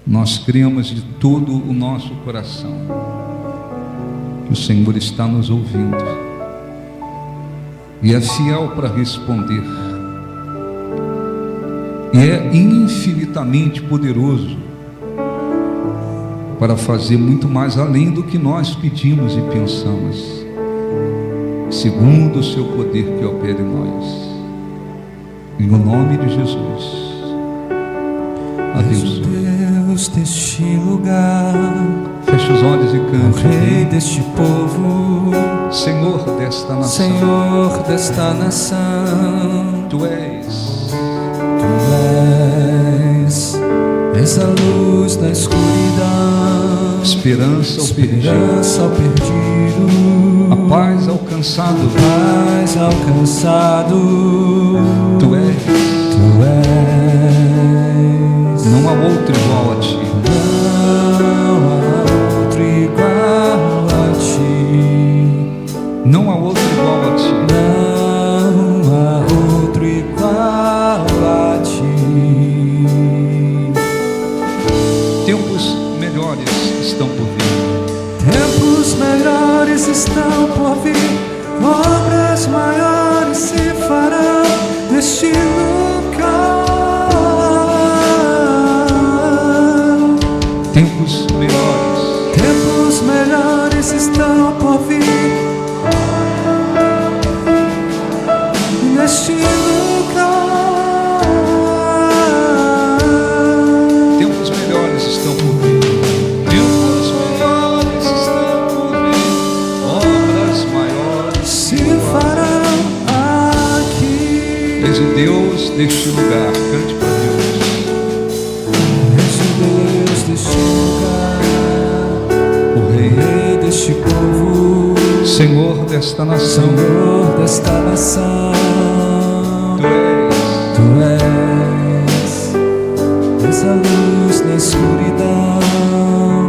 Nós cremos de todo o nosso coração que o Senhor está nos ouvindo e é fiel para responder, e é infinitamente poderoso para fazer muito mais além do que nós pedimos e pensamos, segundo o seu poder que opera em nós. Em nome de Jesus, abençoe. Deus deste lugar, feche os olhos e cante. O Rei deste povo, Senhor desta nação, Senhor desta nação. Tu és a luz da escuridão, esperança ao perdido, a paz alcançado, Tu és, não há outro igual a Ti, não há outro igual a Ti, Tempos melhores estão por vir. Tempos melhores estão por vir. Obras maiores se farão neste lugar. Tempos melhores estão por vir neste lugar. Tempos melhores estão por vir. Tempos melhores estão por vir. Obras maiores se farão aqui. És o Deus deste lugar. Cante para Deus. És o Deus deste lugar, o Rei deste povo, Senhor desta nação. Tu és a luz na escuridão,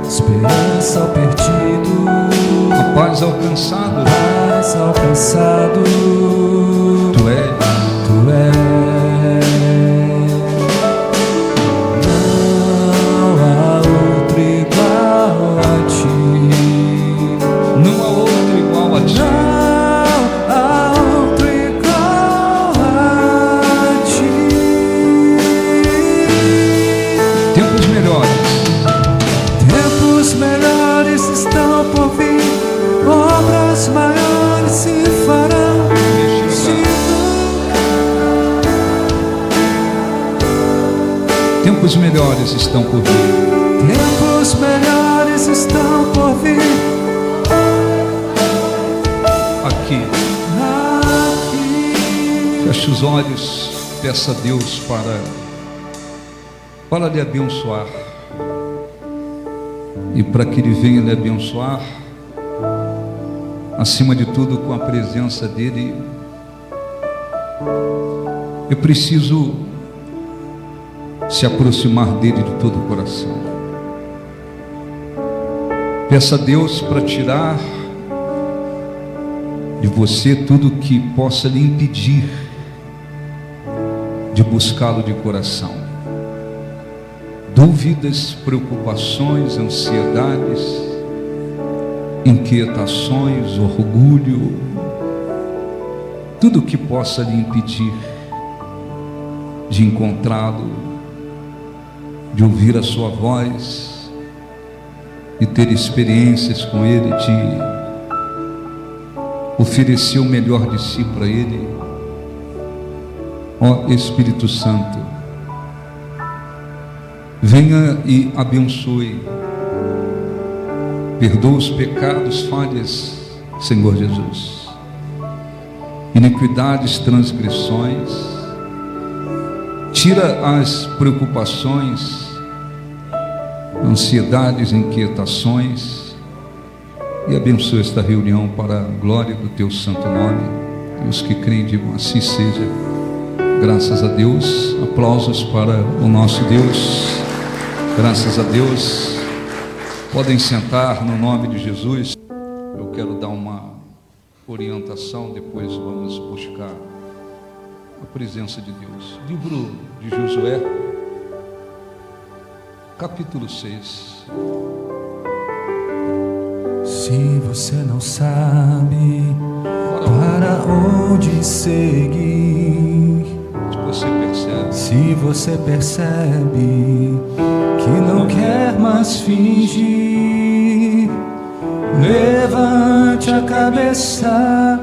esperança ao perdido, a paz alcançado. Tu és. Não há outro igual a Ti. Não há outro igual a Ti. Tempos melhores estão por vir. Obras maiores se farão neste lugar. Tempos melhores estão por vir. Tempos melhores estão por vir. Aqui. Feche os olhos, peça a Deus para lhe abençoar, e para que Ele venha lhe abençoar, acima de tudo com a presença dEle, é preciso se aproximar dEle de todo o coração. Peça a Deus para tirar de você tudo que possa lhe impedir de buscá-lo de coração. Dúvidas, preocupações, ansiedades, inquietações, orgulho, tudo que possa lhe impedir de encontrá-lo, de ouvir a sua voz, de ter experiências com Ele, de oferecer o melhor de si para Ele. Ó Espírito Santo, venha e abençoe, perdoa os pecados, falhas, Senhor Jesus, iniquidades, transgressões, tira as preocupações, ansiedades, inquietações, e abençoe esta reunião para a glória do Teu santo nome. E os que creem digam assim seja. Graças a Deus. Aplausos para o nosso Deus. Graças a Deus. Podem sentar no nome de Jesus. Eu quero dar uma orientação, depois vamos buscar a presença de Deus. Livro de Josué, capítulo 6. Se você não sabe para onde seguir, se você percebe que não quer mais fingir, levante a cabeça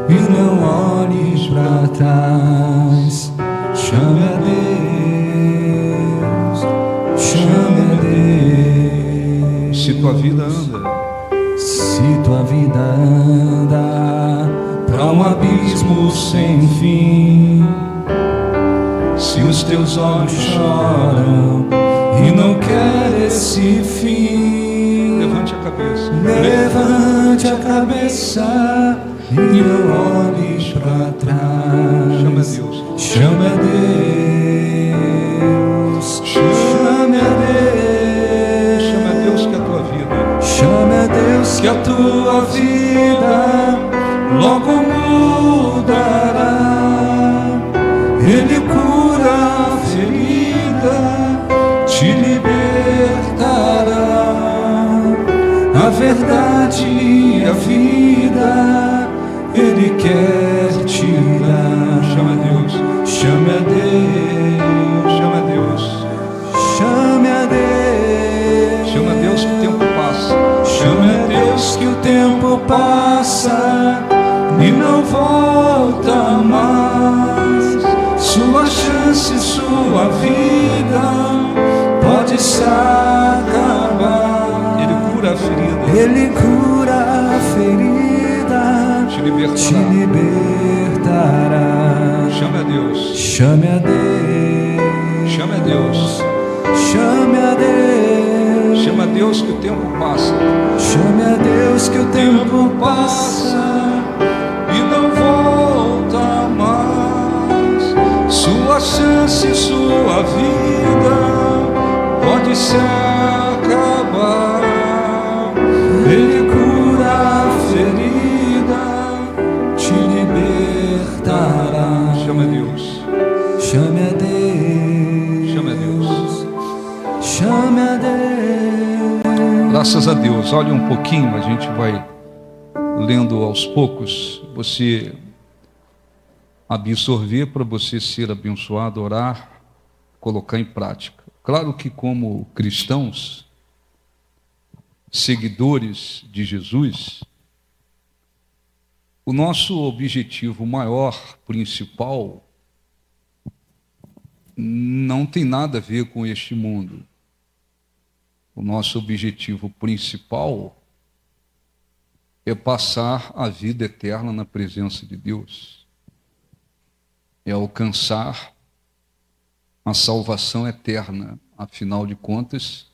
e não olhe para trás. Chame a Deus, chame a Deus. Se tua vida anda, se tua vida anda para um abismo sem fim, se os teus olhos choram e não quer esse fim, levante a cabeça. Levante a cabeça e não olhe para trás. Chame a Deus. Chame a Deus. Chame a Deus. Chame a Deus que a tua vida. Chame a Deus que a tua vida logo mudará. Ele cura a ferida, te libertará. A verdade e a vida Ele quer tirar. Chama a Deus. Chame a Deus. Chama a Deus. Chame a Deus. Chama a Deus que o tempo passa. Chame a Deus que o tempo passa e não volta mais. Sua chance, sua vida pode se acabar. Ele cura a ferida. Ele cura a ferida, Te libertará. te libertará. Chame a Deus. Chame a Deus. Chame a Deus. Chame a Deus. Chama a Deus que o tempo passa. Chame a Deus que o tempo passa e não volta mais. Sua chance, sua vida pode se acabar. Ele cura a ferida, te libertará. Chama a Deus. Chame a Deus. Chame a Deus. Chame a Deus. Graças a Deus. Olha um pouquinho, a gente vai lendo aos poucos. Você absorver para você ser abençoado, orar, colocar em prática. Claro que como cristãos, seguidores de Jesus, o nosso objetivo maior, principal, não tem nada a ver com este mundo. O nosso objetivo principal é passar a vida eterna na presença de Deus. É alcançar a salvação eterna. Afinal de contas,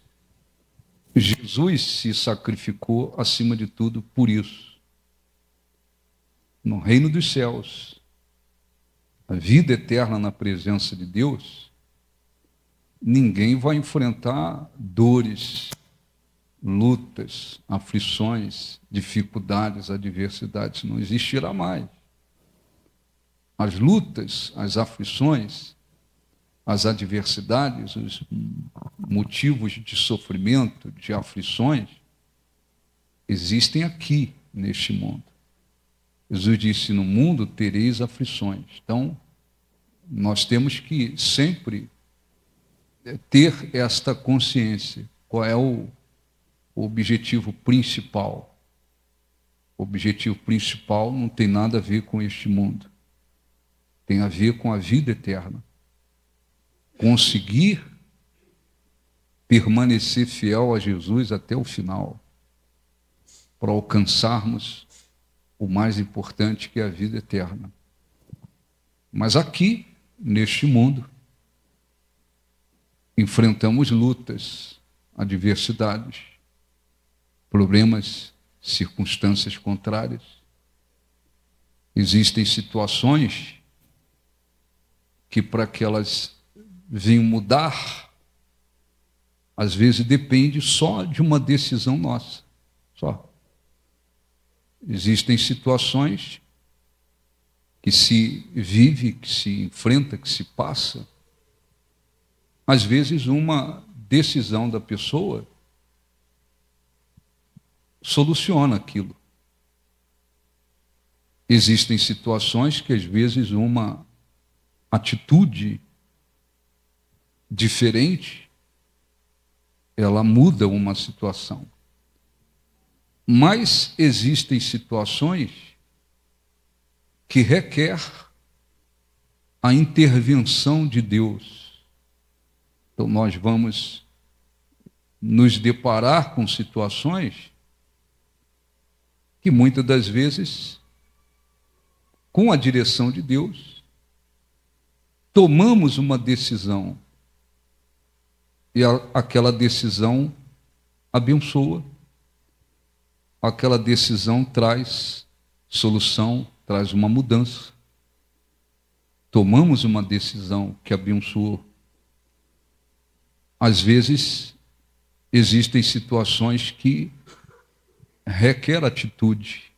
Jesus se sacrificou acima de tudo por isso. No reino dos céus, a vida eterna na presença de Deus, ninguém vai enfrentar dores, lutas, aflições, dificuldades, adversidades. Não existirá mais. As lutas, as aflições, as adversidades, os motivos de sofrimento, de aflições, existem aqui neste mundo. Jesus disse: no mundo tereis aflições. Então, nós temos que sempre ter esta consciência. Qual é o objetivo principal? O objetivo principal não tem nada a ver com este mundo. Tem a ver com a vida eterna. Conseguir permanecer fiel a Jesus até o final, para alcançarmos o mais importante, que é a vida eterna. Mas aqui, neste mundo, enfrentamos lutas, adversidades, problemas, circunstâncias contrárias. Existem situações que, para que elas venham mudar, às vezes depende só de uma decisão nossa. Só. Existem situações que se vive, que se enfrenta, que se passa, às vezes uma decisão da pessoa soluciona aquilo. Existem situações que, às vezes, uma atitude diferente, ela muda uma situação. Mas existem situações que requer a intervenção de Deus. Então nós vamos nos deparar com situações que muitas das vezes, com a direção de Deus, tomamos uma decisão e aquela decisão abençoa, aquela decisão traz solução, traz uma mudança. Tomamos uma decisão que abençoou. Às vezes, existem situações que requer atitude.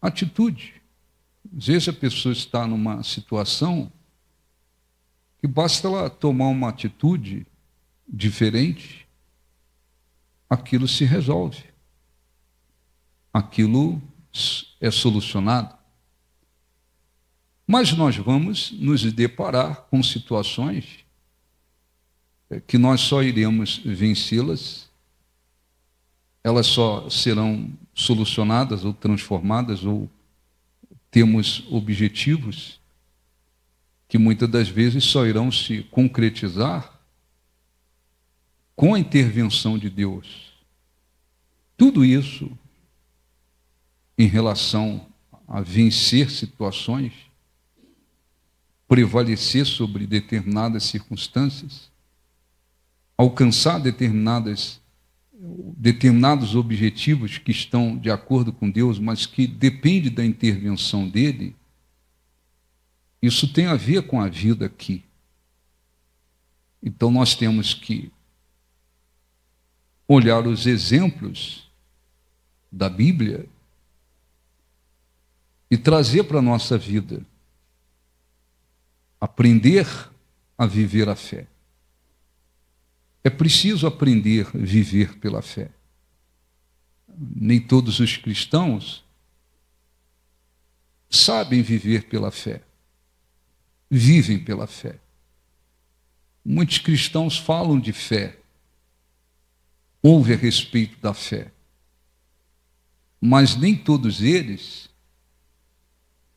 Atitude. Às vezes a pessoa está numa situação que basta ela tomar uma atitude diferente, aquilo se resolve. Aquilo é solucionado. Mas nós vamos nos deparar com situações que nós só iremos vencê-las, elas só serão solucionadas ou transformadas, ou temos objetivos que muitas das vezes só irão se concretizar com a intervenção de Deus. Tudo isso em relação a vencer situações, prevalecer sobre determinadas circunstâncias, alcançar determinados objetivos que estão de acordo com Deus, mas que dependem da intervenção dele, isso tem a ver com a vida aqui. Então nós temos que olhar os exemplos da Bíblia e trazer para a nossa vida, aprender a viver a fé. É preciso aprender a viver pela fé. Nem todos os cristãos sabem viver pela fé, vivem pela fé. Muitos cristãos falam de fé, ouvem a respeito da fé, mas nem todos eles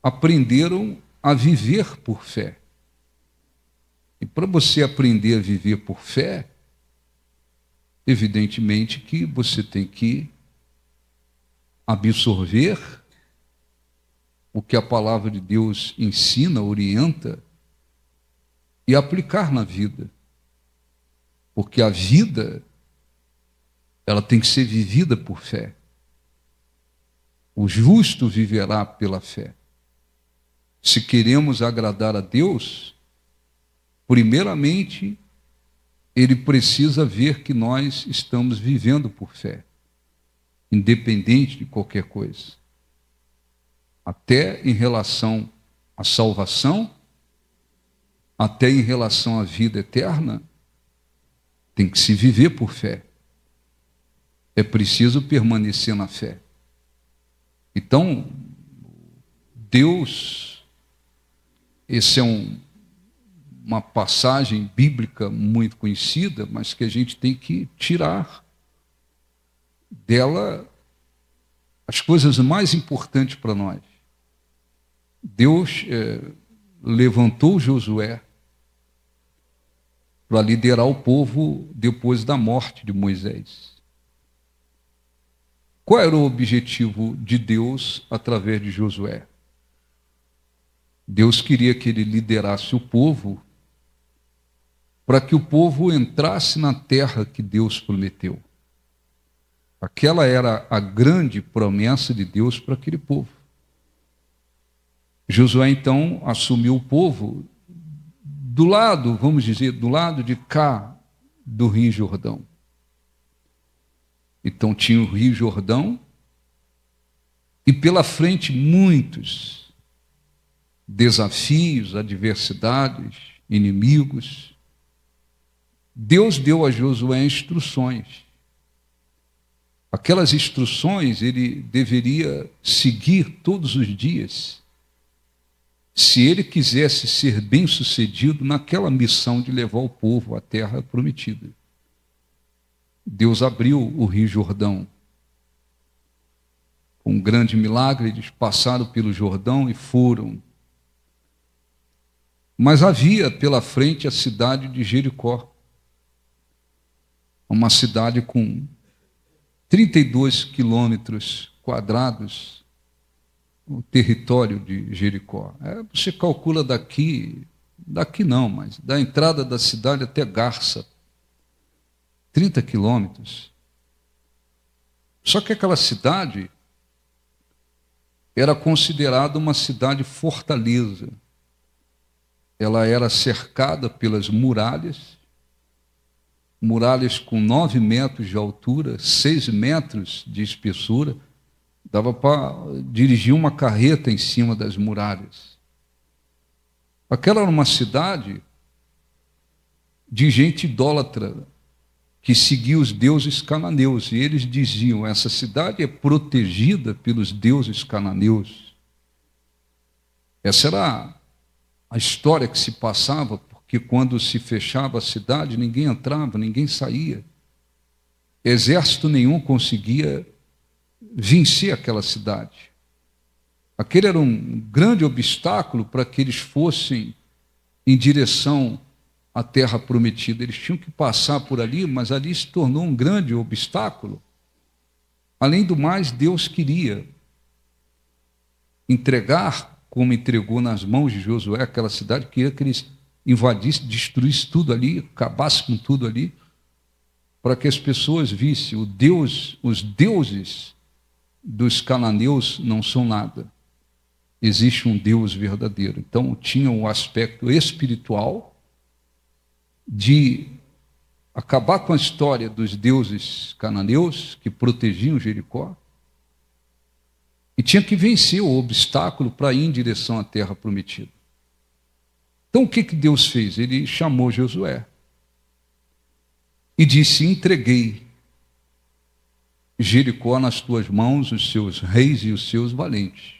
aprenderam a viver por fé. E para você aprender a viver por fé, evidentemente que você tem que absorver o que a palavra de Deus ensina, orienta, e aplicar na vida. Porque a vida, ela tem que ser vivida por fé. O justo viverá pela fé. Se queremos agradar a Deus, primeiramente, ele precisa ver que nós estamos vivendo por fé, independente de qualquer coisa. Até em relação à salvação, até em relação à vida eterna, tem que se viver por fé. É preciso permanecer na fé. Então, Deus, esse é uma passagem bíblica muito conhecida, mas que a gente tem que tirar dela as coisas mais importantes para nós. Deus levantou Josué para liderar o povo depois da morte de Moisés. Qual era o objetivo de Deus através de Josué? Deus queria que ele liderasse o povo para que o povo entrasse na terra que Deus prometeu. Aquela era a grande promessa de Deus para aquele povo. Josué, então, assumiu o povo do lado, vamos dizer, do lado de cá do Rio Jordão. Então tinha o Rio Jordão e pela frente muitos desafios, adversidades, inimigos, Deus deu a Josué instruções. Aquelas instruções ele deveria seguir todos os dias, se ele quisesse ser bem-sucedido naquela missão de levar o povo à terra prometida. Deus abriu o Rio Jordão. Um grande milagre, eles passaram pelo Jordão e foram. Mas havia pela frente a cidade de Jericó, uma cidade com 32 quilômetros quadrados, o território de Jericó. Você calcula daqui não, mas da entrada da cidade até Garça, 30 quilômetros. Só que aquela cidade era considerada uma cidade fortaleza. Ela era cercada pelas muralhas com 9 metros de altura, 6 metros de espessura. Dava para dirigir uma carreta em cima das muralhas. Aquela era uma cidade de gente idólatra, que seguia os deuses cananeus. E eles diziam, essa cidade é protegida pelos deuses cananeus. Essa era a história que se passava, porque quando se fechava a cidade, ninguém entrava, ninguém saía. Exército nenhum conseguia vencer aquela cidade. Aquele era um grande obstáculo para que eles fossem em direção à terra prometida. Eles tinham que passar por ali, mas ali se tornou um grande obstáculo. Além do mais, Deus queria entregar, como entregou nas mãos de Josué aquela cidade, queria que eles invadissem, destruíssem tudo ali, acabassem com tudo ali, para que as pessoas vissem os deuses dos cananeus não são nada. Existe um Deus verdadeiro. Então, tinha um aspecto espiritual de acabar com a história dos deuses cananeus que protegiam Jericó, e tinha que vencer o obstáculo para ir em direção à terra prometida. Então, o que Deus fez? Ele chamou Josué e disse, entreguei Jericó nas tuas mãos, os seus reis e os seus valentes.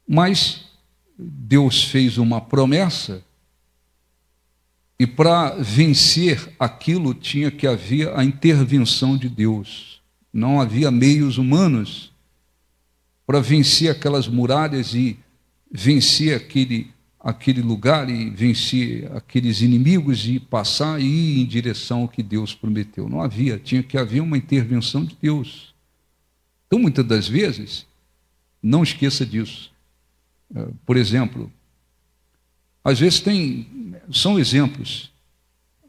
Mas Deus fez uma promessa, e para vencer aquilo tinha que haver a intervenção de Deus. Não havia meios humanos para vencer aquelas muralhas e vencer aquele lugar e vencer aqueles inimigos e passar e ir em direção ao que Deus prometeu. Não havia, tinha que haver uma intervenção de Deus. Então, muitas das vezes, não esqueça disso. Por exemplo, às vezes são exemplos,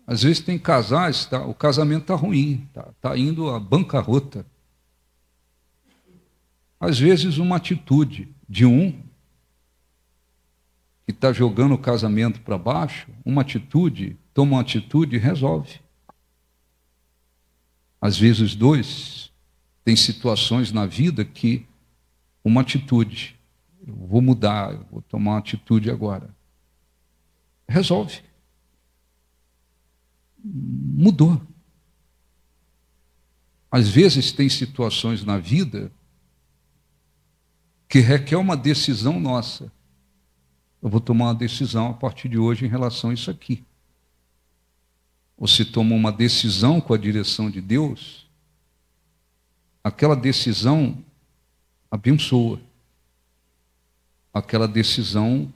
às vezes tem casais, o casamento está ruim, está indo à bancarrota. Às vezes uma atitude de um que está jogando o casamento para baixo, toma uma atitude e resolve. Às vezes os dois têm situações na vida que uma atitude, eu vou mudar, eu vou tomar uma atitude agora. Resolve. Mudou. Às vezes tem situações na vida que requer uma decisão nossa. Eu vou tomar uma decisão a partir de hoje em relação a isso aqui. Você toma uma decisão com a direção de Deus, aquela decisão abençoa. Aquela decisão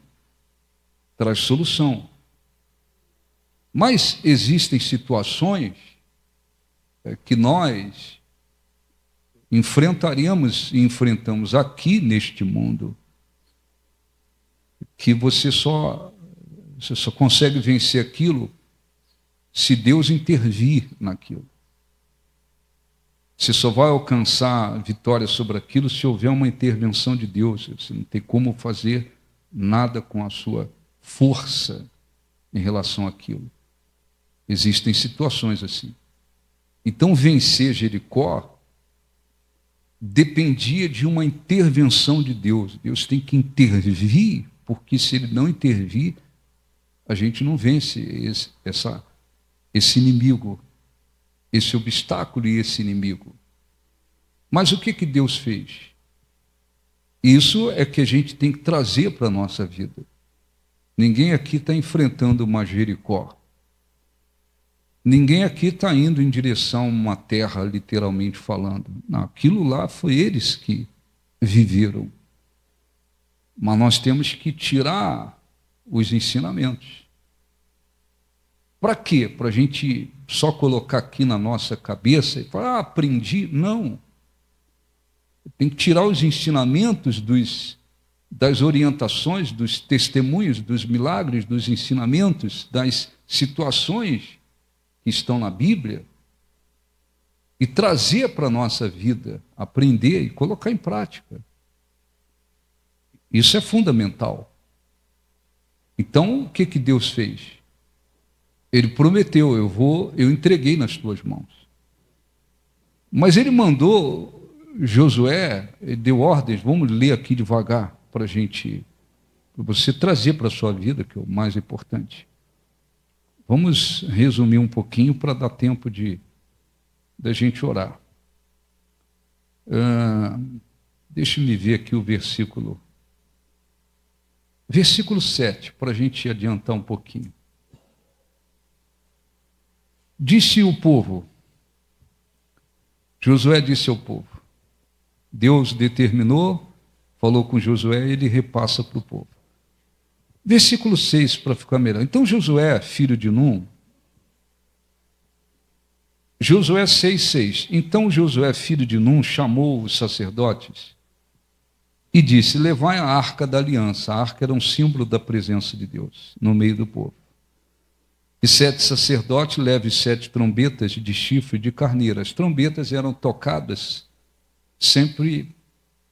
traz solução. Mas existem situações que nós enfrentaremos e enfrentamos aqui neste mundo, que você só consegue vencer aquilo se Deus intervir naquilo. Você só vai alcançar vitória sobre aquilo se houver uma intervenção de Deus. Você não tem como fazer nada com a sua força em relação àquilo. Existem situações assim. Então, vencer Jericó dependia de uma intervenção de Deus. Deus tem que intervir, porque se Ele não intervir, a gente não vence esse inimigo, esse obstáculo e esse inimigo. Mas o que Deus fez? Isso é que a gente tem que trazer para a nossa vida. Ninguém aqui está enfrentando uma Jericó. Ninguém aqui está indo em direção a uma terra, literalmente falando. Não, aquilo lá foi eles que viveram. Mas nós temos que tirar os ensinamentos. Para quê? Para a gente só colocar aqui na nossa cabeça e falar, aprendi? Não. Tem que tirar os ensinamentos das orientações, dos testemunhos, dos milagres, dos ensinamentos, das situações que estão na Bíblia e trazer para a nossa vida, aprender e colocar em prática. Isso é fundamental. Então, o que Deus fez? Ele prometeu, eu entreguei nas tuas mãos. Mas ele mandou Josué, ele deu ordens, vamos ler aqui devagar, para você trazer para a sua vida, que é o mais importante. Vamos resumir um pouquinho para dar tempo da gente orar. Deixa-me ver aqui o versículo. Versículo 7, para a gente adiantar um pouquinho. Disse o povo, Josué disse ao povo, Deus determinou, falou com Josué, ele repassa para o povo. Versículo 6, para ficar melhor. Então Josué, filho de Num, Josué 6,6. Então Josué, filho de Num, chamou os sacerdotes e disse, levai a arca da aliança. A arca era um símbolo da presença de Deus no meio do povo. E 7 sacerdotes levem 7 trombetas de chifre de carneiro. As trombetas eram tocadas sempre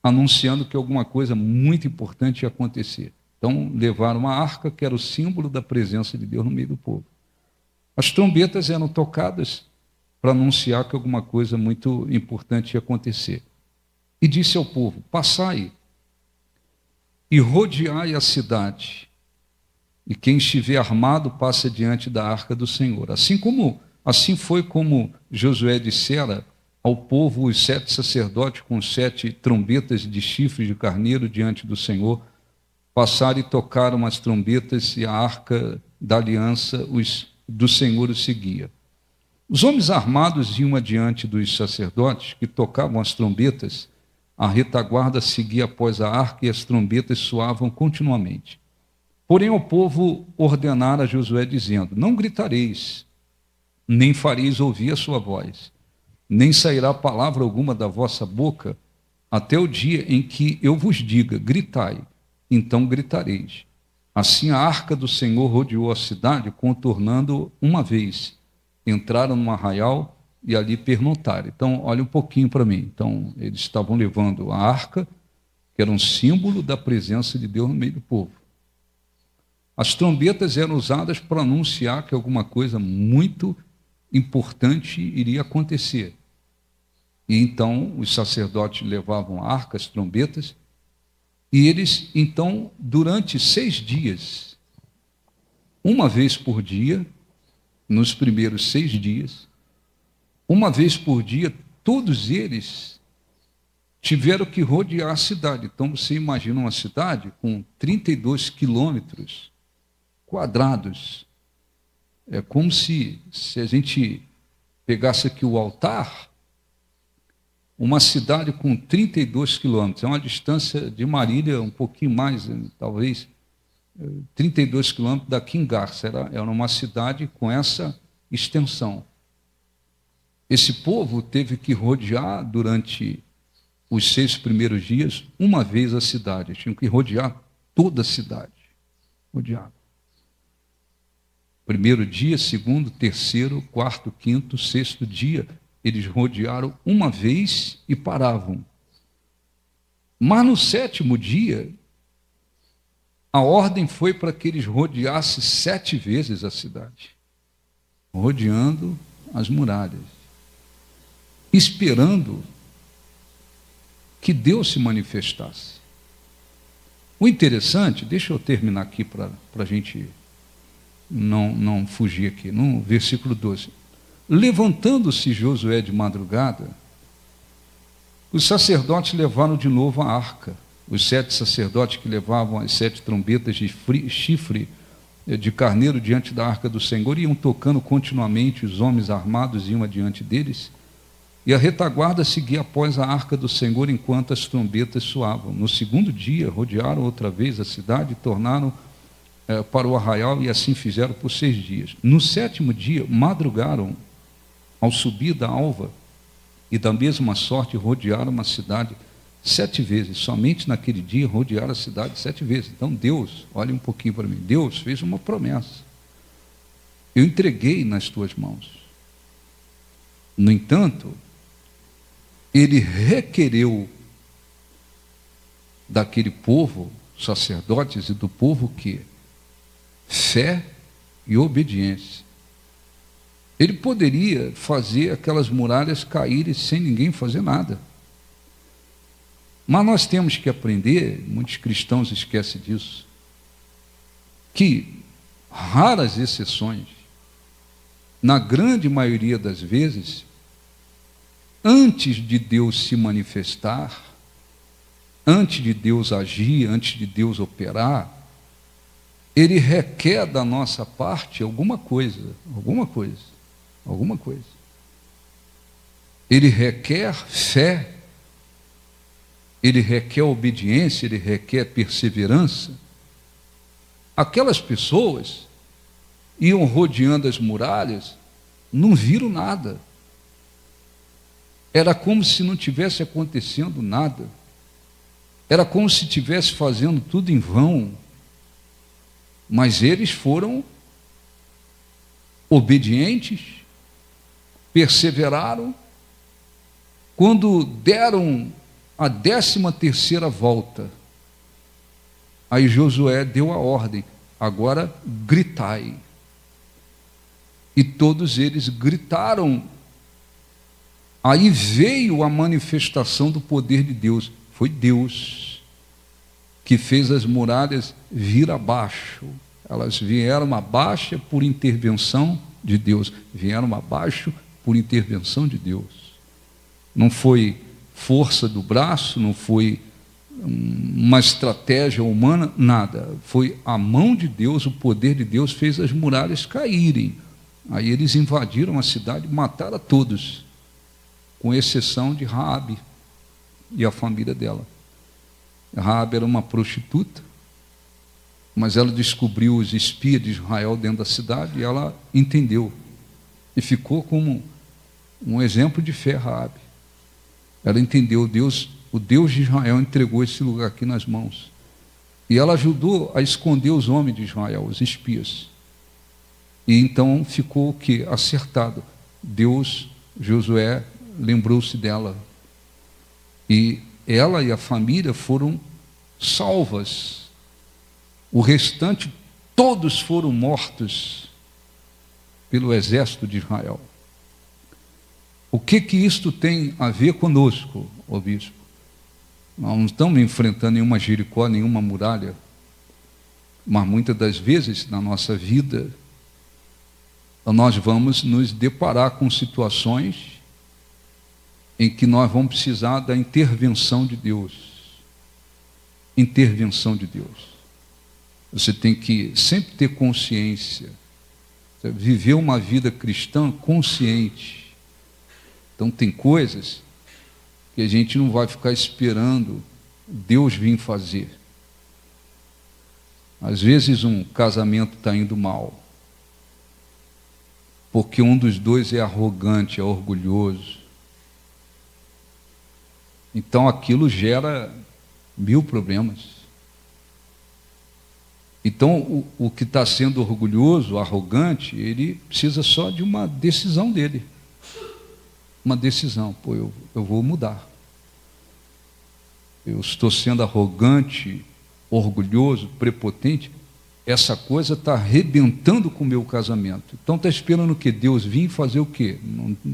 anunciando que alguma coisa muito importante ia acontecer. Então, levaram uma arca, que era o símbolo da presença de Deus no meio do povo. As trombetas eram tocadas para anunciar que alguma coisa muito importante ia acontecer. E disse ao povo, passai e rodeai a cidade, e quem estiver armado passa diante da arca do Senhor. Assim foi como Josué dissera ao povo, os 7 sacerdotes com 7 trombetas de chifre de carneiro diante do Senhor, passaram e tocaram as trombetas, e a arca da aliança do Senhor os seguia. Os homens armados iam adiante dos sacerdotes, que tocavam as trombetas, a retaguarda seguia após a arca, e as trombetas soavam continuamente. Porém, o povo ordenara a Josué, dizendo, não gritareis, nem fareis ouvir a sua voz, nem sairá palavra alguma da vossa boca, até o dia em que eu vos diga, gritai, então gritareis. Assim a arca do Senhor rodeou a cidade, contornando uma vez. Entraram no arraial e ali pernoitaram. Então, olha um pouquinho para mim. Então, eles estavam levando a arca, que era um símbolo da presença de Deus no meio do povo. As trombetas eram usadas para anunciar que alguma coisa muito importante iria acontecer. E então, os sacerdotes levavam a arca, as trombetas, e eles, então, durante 6 dias, uma vez por dia, nos primeiros 6 dias, uma vez por dia, todos eles tiveram que rodear a cidade. Então, você imagina uma cidade com 32 quilômetros quadrados. É como se a gente pegasse aqui o altar, uma cidade com 32 quilômetros, é uma distância de Marília um pouquinho mais, talvez 32 quilômetros daqui em Garça, era uma cidade com essa extensão. Esse povo teve que rodear durante os 6 primeiros dias, uma vez a cidade, tinham que rodear toda a cidade, rodear. Primeiro dia, segundo, terceiro, quarto, quinto, sexto dia, eles rodearam uma vez e paravam. Mas no 7º dia, a ordem foi para que eles rodeassem 7 vezes a cidade, rodeando as muralhas, esperando que Deus se manifestasse. O interessante, deixa eu terminar aqui para a gente não fugir aqui. No versículo 12. Levantando-se Josué de madrugada, os sacerdotes levaram de novo a arca. Os 7 sacerdotes que levavam as 7 trombetas de chifre de carneiro diante da arca do Senhor iam tocando continuamente, os homens armados iam adiante deles, e a retaguarda seguia após a arca do Senhor enquanto as trombetas soavam. No segundo dia, rodearam outra vez a cidade e tornaram para o arraial, e assim fizeram por 6 dias. No 7º dia, madrugaram ao subir da alva, e da mesma sorte rodearam a cidade 7 vezes. Somente naquele dia rodearam a cidade 7 vezes. Então Deus, olha um pouquinho para mim, Deus fez uma promessa: eu entreguei nas tuas mãos. No entanto, ele requereu daquele povo, sacerdotes, e do povo que fé e obediência. Ele poderia fazer aquelas muralhas caírem sem ninguém fazer nada. Mas nós temos que aprender, muitos cristãos esquecem disso, que raras exceções, na grande maioria das vezes, antes de Deus se manifestar, antes de Deus agir, antes de Deus operar, Ele requer da nossa parte alguma coisa. Ele requer fé, Ele requer obediência, Ele requer perseverança. Aquelas pessoas iam rodeando as muralhas, não viram nada. Era como se não tivesse acontecendo nada. Era como se estivesse fazendo tudo em vão. Mas eles foram obedientes, perseveraram. Quando deram a 13ª volta, aí Josué deu a ordem: agora gritai. E todos eles gritaram. Aí veio a manifestação do poder de Deus. Foi Deus que fez as muralhas vir abaixo. Elas vieram abaixo por intervenção de Deus. Vieram abaixo por intervenção de Deus. Não foi força do braço, não foi uma estratégia humana, nada. Foi a mão de Deus, o poder de Deus fez as muralhas caírem. Aí eles invadiram a cidade, mataram a todos, com exceção de Raabe e a família dela. Raabe era uma prostituta, mas ela descobriu os espias de Israel dentro da cidade e ela entendeu. E ficou como um exemplo de fé, Raabe. Ela entendeu, o Deus de Israel entregou esse lugar aqui nas mãos. E ela ajudou a esconder os homens de Israel, os espias. E então ficou o quê? Acertado. Deus, Josué, lembrou-se dela. E ela e a família foram salvas. O restante, todos foram mortos pelo exército de Israel. O que isto tem a ver conosco, ó bispo? Nós não estamos enfrentando nenhuma Jericó, nenhuma muralha, mas muitas das vezes na nossa vida nós vamos nos deparar com situações em que nós vamos precisar da intervenção de Deus. Intervenção de Deus. Você tem que sempre ter consciência, viver uma vida cristã consciente. Então tem coisas que a gente não vai ficar esperando Deus vir fazer. Às vezes um casamento está indo mal, porque um dos dois é arrogante, é orgulhoso. Então aquilo gera 1000 problemas. Então o que está sendo orgulhoso, arrogante, ele precisa só de uma decisão dele. Uma decisão, eu vou mudar. Eu estou sendo arrogante, orgulhoso, prepotente, essa coisa está arrebentando com o meu casamento. Então está esperando que Deus vir fazer o quê?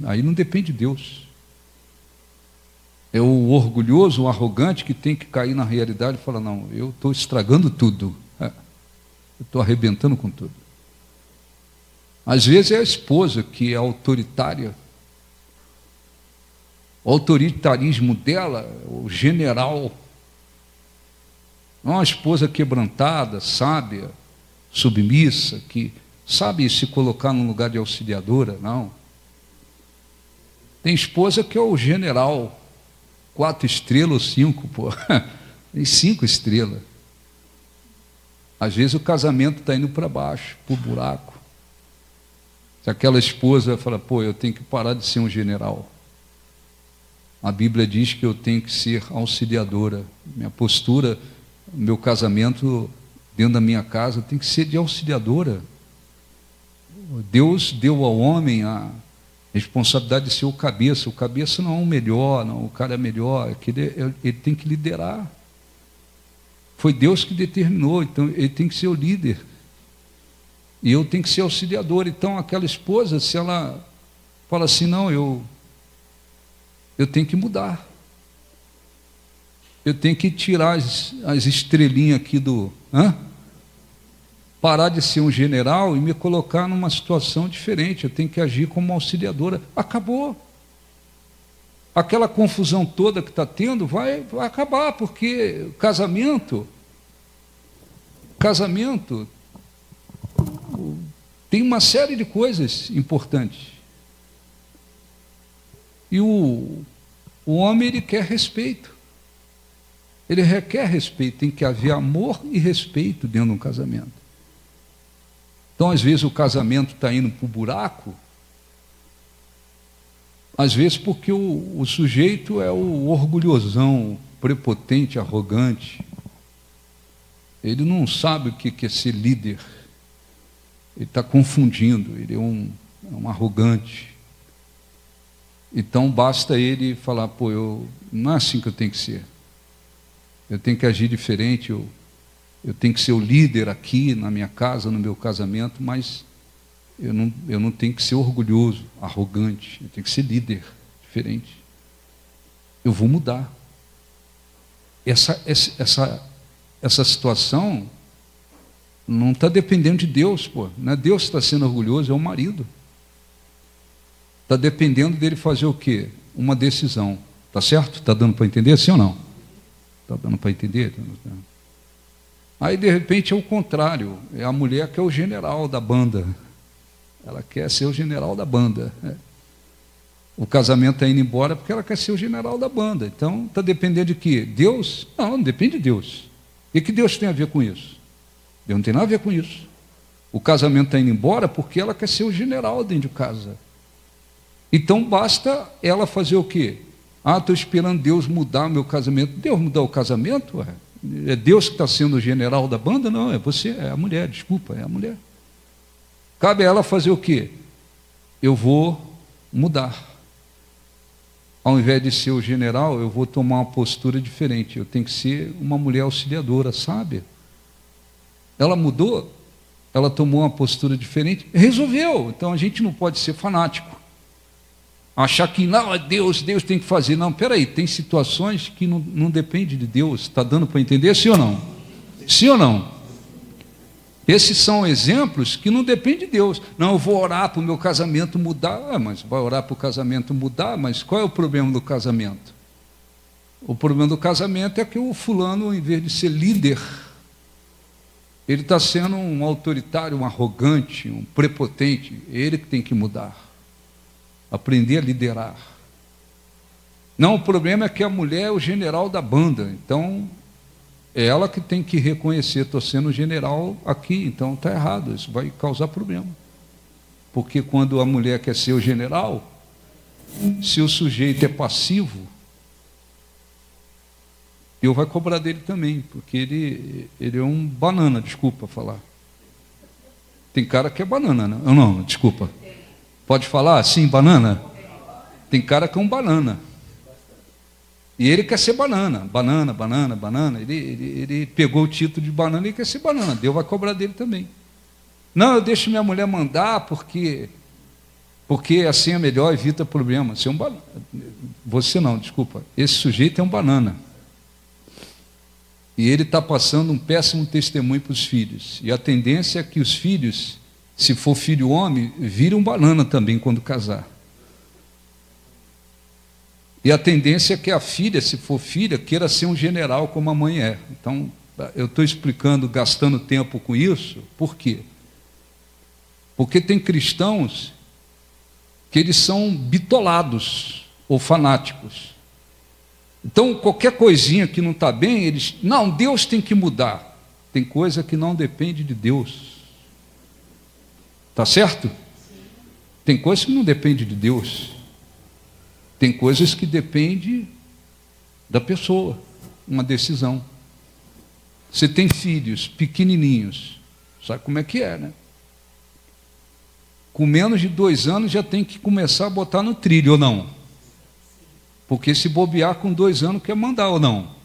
Aí não depende de Deus. É o orgulhoso, o arrogante que tem que cair na realidade e falar: não, eu estou estragando tudo. Eu estou arrebentando com tudo. Às vezes é a esposa que é autoritária. O autoritarismo dela, o general, não é uma esposa quebrantada, sábia, submissa, que sabe se colocar no lugar de auxiliadora, não. Tem esposa que é o general, 4 estrelas ou 5, pô. Tem 5 estrelas. Às vezes o casamento está indo para baixo, para o buraco. Se aquela esposa fala, pô, eu tenho que parar de ser um general. A Bíblia diz que eu tenho que ser auxiliadora. Minha postura, meu casamento dentro da minha casa tem que ser de auxiliadora. Deus deu ao homem a responsabilidade de ser o cabeça. O cabeça não é o melhor, não, o cara é melhor, é que ele tem que liderar. Foi Deus que determinou, então ele tem que ser o líder. E eu tenho que ser auxiliador. Então aquela esposa, se ela fala assim, não, eu tenho que mudar. Eu tenho que tirar as estrelinhas aqui do... parar de ser um general e me colocar numa situação diferente. Eu tenho que agir como auxiliadora. Acabou. Aquela confusão toda que está tendo vai acabar, porque casamento tem uma série de coisas importantes. E o homem, ele quer respeito. Ele requer respeito. Tem que haver amor e respeito dentro de um casamento. Então, às vezes, o casamento está indo para o buraco, às vezes porque o sujeito é o orgulhosão, prepotente, arrogante. Ele não sabe o que é ser líder. Ele está confundindo, ele é um arrogante. Então, basta ele falar, pô, não é assim que eu tenho que ser. Eu tenho que agir diferente, eu tenho que ser o líder aqui na minha casa, no meu casamento, mas eu não tenho que ser orgulhoso, arrogante, eu tenho que ser líder, diferente. Eu vou mudar. Essa situação não está dependendo de Deus, pô. Não é Deus que está sendo orgulhoso, é o marido. Está dependendo dele fazer o quê? Uma decisão. Está certo? Está dando para entender, sim ou não? Está dando para entender? Aí, de repente, é o contrário. É a mulher que é o general da banda. Ela quer ser o general da banda. O casamento está indo embora porque ela quer ser o general da banda. Então, está dependendo de quê? Deus? Não depende de Deus. O que Deus tem a ver com isso? Deus não tem nada a ver com isso. O casamento está indo embora porque ela quer ser o general dentro de casa. Então, basta ela fazer o quê? Estou esperando Deus mudar meu casamento. Deus mudar o casamento? Ué? É Deus que está sendo o general da banda? Não, é você, é a mulher, desculpa, é a mulher. Cabe a ela fazer o quê? Eu vou mudar. Ao invés de ser o general, eu vou tomar uma postura diferente. Eu tenho que ser uma mulher auxiliadora, sábia. Ela mudou, ela tomou uma postura diferente, resolveu. Então a gente não pode ser fanático. Achar que não, é Deus tem que fazer. Não, peraí, tem situações que não depende de Deus. Está dando para entender, sim ou não? Sim ou não? Esses são exemplos que não dependem de Deus. Não, eu vou orar para o meu casamento mudar. Mas vai orar para o casamento mudar, mas qual é o problema do casamento? O problema do casamento é que o fulano, em vez de ser líder, ele está sendo um autoritário, um arrogante, um prepotente. Ele que tem que mudar. Aprender a liderar. Não, o problema é que a mulher é o general da banda. Então, é ela que tem que reconhecer, estou sendo general aqui, então está errado, isso vai causar problema. Porque quando a mulher quer ser o general, se o sujeito é passivo, Deus vai cobrar dele também, porque ele é um banana, desculpa falar. Tem cara que é banana, né? Não, desculpa. Pode falar? Sim, banana? Tem cara que é um banana. E ele quer ser banana. Ele pegou o título de banana e quer ser banana. Deus vai cobrar dele também. Não, eu deixo minha mulher mandar porque assim é melhor, evita problema. Você é um banana. Você não, desculpa. Esse sujeito é um banana. E ele está passando um péssimo testemunho para os filhos. E a tendência é que os filhos se for filho homem, vira um banana também quando casar. E a tendência é que a filha, se for filha, queira ser um general como a mãe é. Então, eu estou explicando, gastando tempo com isso, por quê? Porque tem cristãos que eles são bitolados ou fanáticos. Então, qualquer coisinha que não está bem, eles... Não, Deus tem que mudar. Tem coisa que não depende de Deus. Está certo? Tem coisa que não depende de Deus. Tem coisas que dependem da pessoa, uma decisão. Você tem filhos pequenininhos, sabe como é que é, né? Com menos de 2 anos já tem que começar a botar no trilho, ou não? Porque se bobear com 2 anos quer mandar, ou não?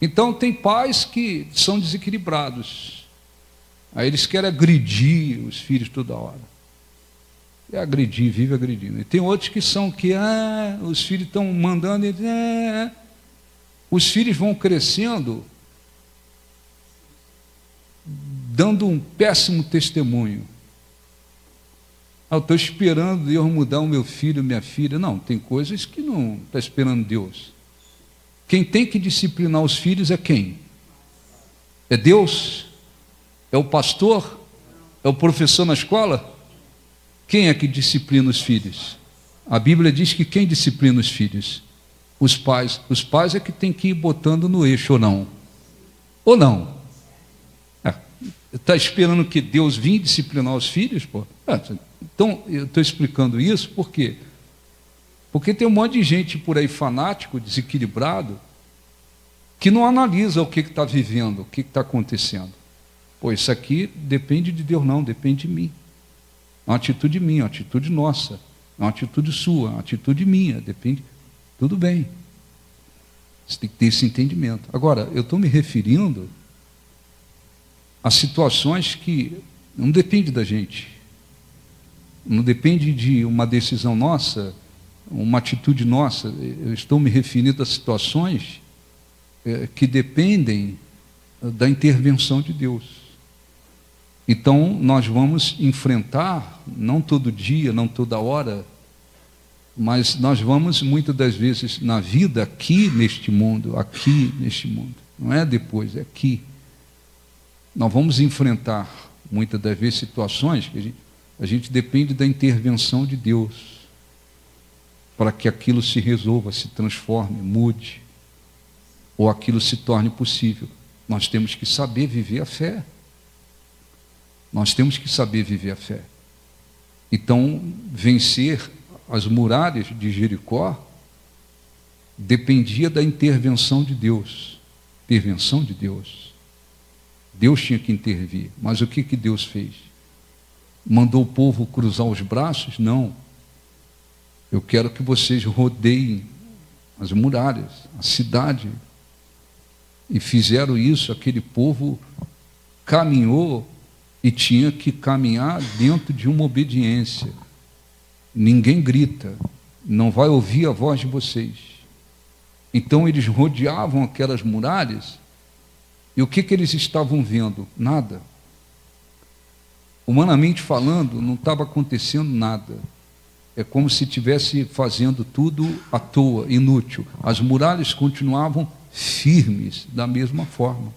Então tem pais que são desequilibrados. Aí eles querem agredir os filhos toda hora. É agredir, vive agredindo. E tem outros que são que os filhos estão mandando, os filhos vão crescendo, dando um péssimo testemunho. Eu estou esperando Deus mudar o meu filho, minha filha. Não, tem coisas que não está esperando Deus. Quem tem que disciplinar os filhos é quem? É Deus? É o pastor? É o professor na escola? Quem é que disciplina os filhos? A Bíblia diz que quem disciplina os filhos? Os pais. Os pais é que tem que ir botando no eixo, ou não? Ou não? Está esperando que Deus venha disciplinar os filhos? Pô? Então, eu estou explicando isso por quê? Porque tem um monte de gente por aí fanático, desequilibrado, que não analisa o que está vivendo, o que está acontecendo. Pô, isso aqui depende de Deus, não, depende de mim. É uma atitude minha, é uma atitude nossa, é uma atitude sua, é uma atitude minha, depende. Tudo bem. Você tem que ter esse entendimento. Agora, eu estou me referindo a situações que não dependem da gente. Não depende de uma decisão nossa, uma atitude nossa. Eu estou me referindo a situações que dependem da intervenção de Deus. Então, nós vamos enfrentar, não todo dia, não toda hora, mas nós vamos, muitas das vezes, na vida, aqui neste mundo, não é depois, é aqui. Nós vamos enfrentar, muitas das vezes, situações que a gente depende da intervenção de Deus, para que aquilo se resolva, se transforme, mude, ou aquilo se torne possível. Nós temos que saber viver a fé. Nós temos que saber viver a fé. Então, vencer as muralhas de Jericó dependia da intervenção de Deus. Intervenção de Deus. Deus tinha que intervir. Mas o que Deus fez? Mandou o povo cruzar os braços? Não. Eu quero que vocês rodeiem as muralhas, a cidade. E fizeram isso, aquele povo caminhou e tinha que caminhar dentro de uma obediência. Ninguém grita, não vai ouvir a voz de vocês. Então eles rodeavam aquelas muralhas, e o que eles estavam vendo? Nada. Humanamente falando, não estava acontecendo nada. É como se estivesse fazendo tudo à toa, inútil. As muralhas continuavam firmes da mesma forma.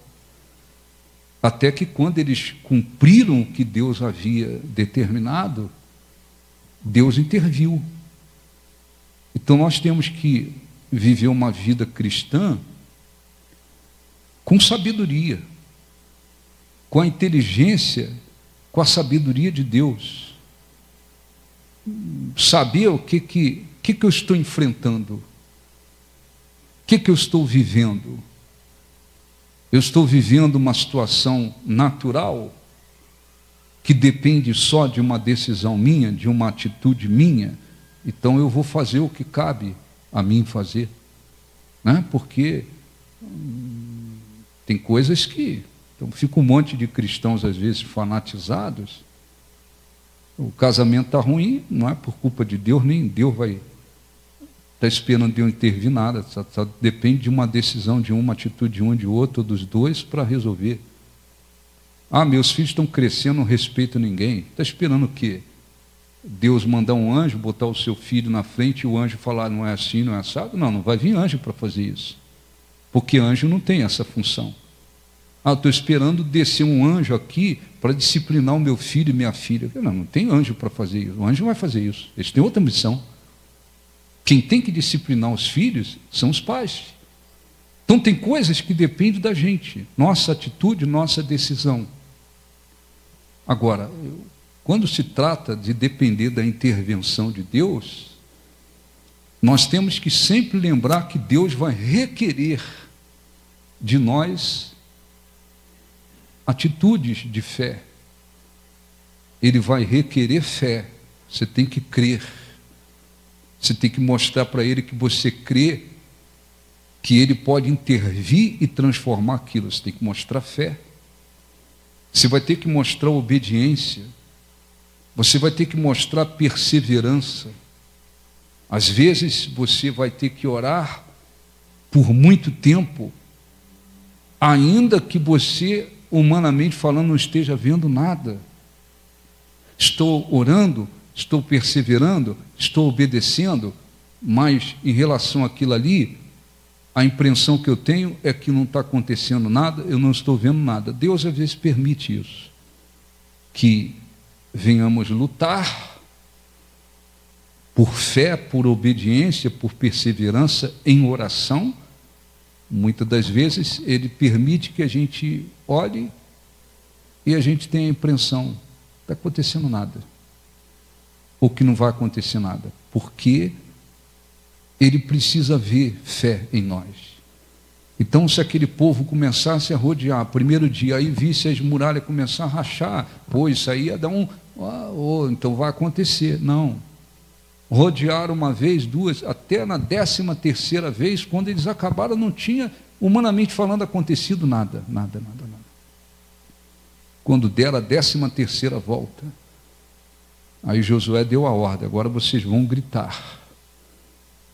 Até que quando eles cumpriram o que Deus havia determinado, Deus interviu. Então nós temos que viver uma vida cristã com sabedoria, com a inteligência, com a sabedoria de Deus. Saber o que eu estou enfrentando, o que eu estou vivendo. Eu estou vivendo uma situação natural que depende só de uma decisão minha, de uma atitude minha, então eu vou fazer o que cabe a mim fazer, né? Porque tem coisas que... Então fica um monte de cristãos, às vezes, fanatizados. O casamento está ruim, não é por culpa de Deus, nem Deus vai estar esperando Deus intervir nada, só depende de uma decisão, de uma atitude de um, de outro, dos dois, para resolver. Ah, meus filhos estão crescendo, não respeitam ninguém. Está esperando o quê? Deus mandar um anjo, botar o seu filho na frente e o anjo falar, não é assim, não é assado? Não, não vai vir anjo para fazer isso. Porque anjo não tem essa função. Ah, estou esperando descer um anjo aqui para disciplinar o meu filho e minha filha. Não, não tem anjo para fazer isso. O anjo não vai fazer isso. Eles têm outra missão. Quem tem que disciplinar os filhos são os pais. Então tem coisas que dependem da gente. Nossa atitude, nossa decisão. Agora, quando se trata de depender da intervenção de Deus, nós temos que sempre lembrar que Deus vai requerer de nós atitudes de fé. Ele vai requerer fé. Você tem que crer. Você tem que mostrar para Ele que você crê que Ele pode intervir e transformar aquilo. Você tem que mostrar fé. Você vai ter que mostrar obediência. Você vai ter que mostrar perseverança. Às vezes você vai ter que orar por muito tempo, ainda que você, humanamente falando, não esteja vendo nada. Estou orando, estou perseverando, estou obedecendo, mas em relação àquilo ali, a impressão que eu tenho é que não está acontecendo nada, eu não estou vendo nada. Deus às vezes permite isso, que venhamos lutar por fé, por obediência, por perseverança em oração. Muitas das vezes Ele permite que a gente olhe e a gente tenha a impressão, não está acontecendo nada, ou que não vai acontecer nada, porque Ele precisa ver fé em nós. Então, se aquele povo começasse a rodear, primeiro dia, aí visse as muralhas começar a rachar, pô, isso aí ia dar então vai acontecer. Não. Rodearam uma vez, duas, até na 13ª vez, quando eles acabaram, não tinha, humanamente falando, acontecido nada. Quando deram a 13ª volta, aí Josué deu a ordem, agora vocês vão gritar.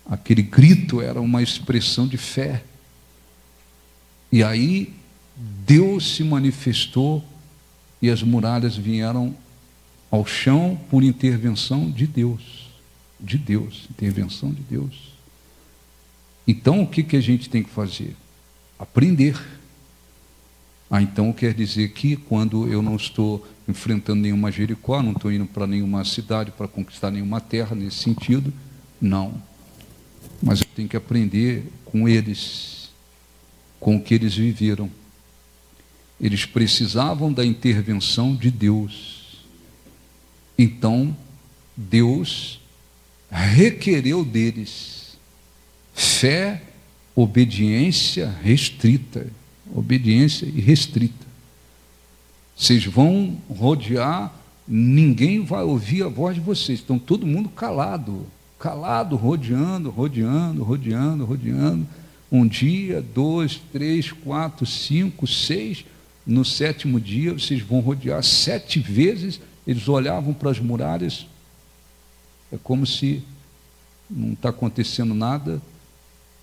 Aquele grito era uma expressão de fé. E aí Deus se manifestou e as muralhas vieram ao chão por intervenção de Deus. Intervenção de Deus. Então o que a gente tem que fazer? Aprender. Então quer dizer que quando eu não estou enfrentando nenhuma Jericó, não estou indo para nenhuma cidade para conquistar nenhuma terra nesse sentido, não. Mas eu tenho que aprender com eles, com o que eles viveram. Eles precisavam da intervenção de Deus. Então, Deus requereu deles fé, obediência restrita. Obediência irrestrita. Vocês vão rodear, ninguém vai ouvir a voz de vocês. Estão todo mundo calado, rodeando. Um dia, 2, 3, 4, 5, 6. No 7º dia, vocês vão rodear 7 vezes. Eles olhavam para as muralhas. É como se não está acontecendo nada,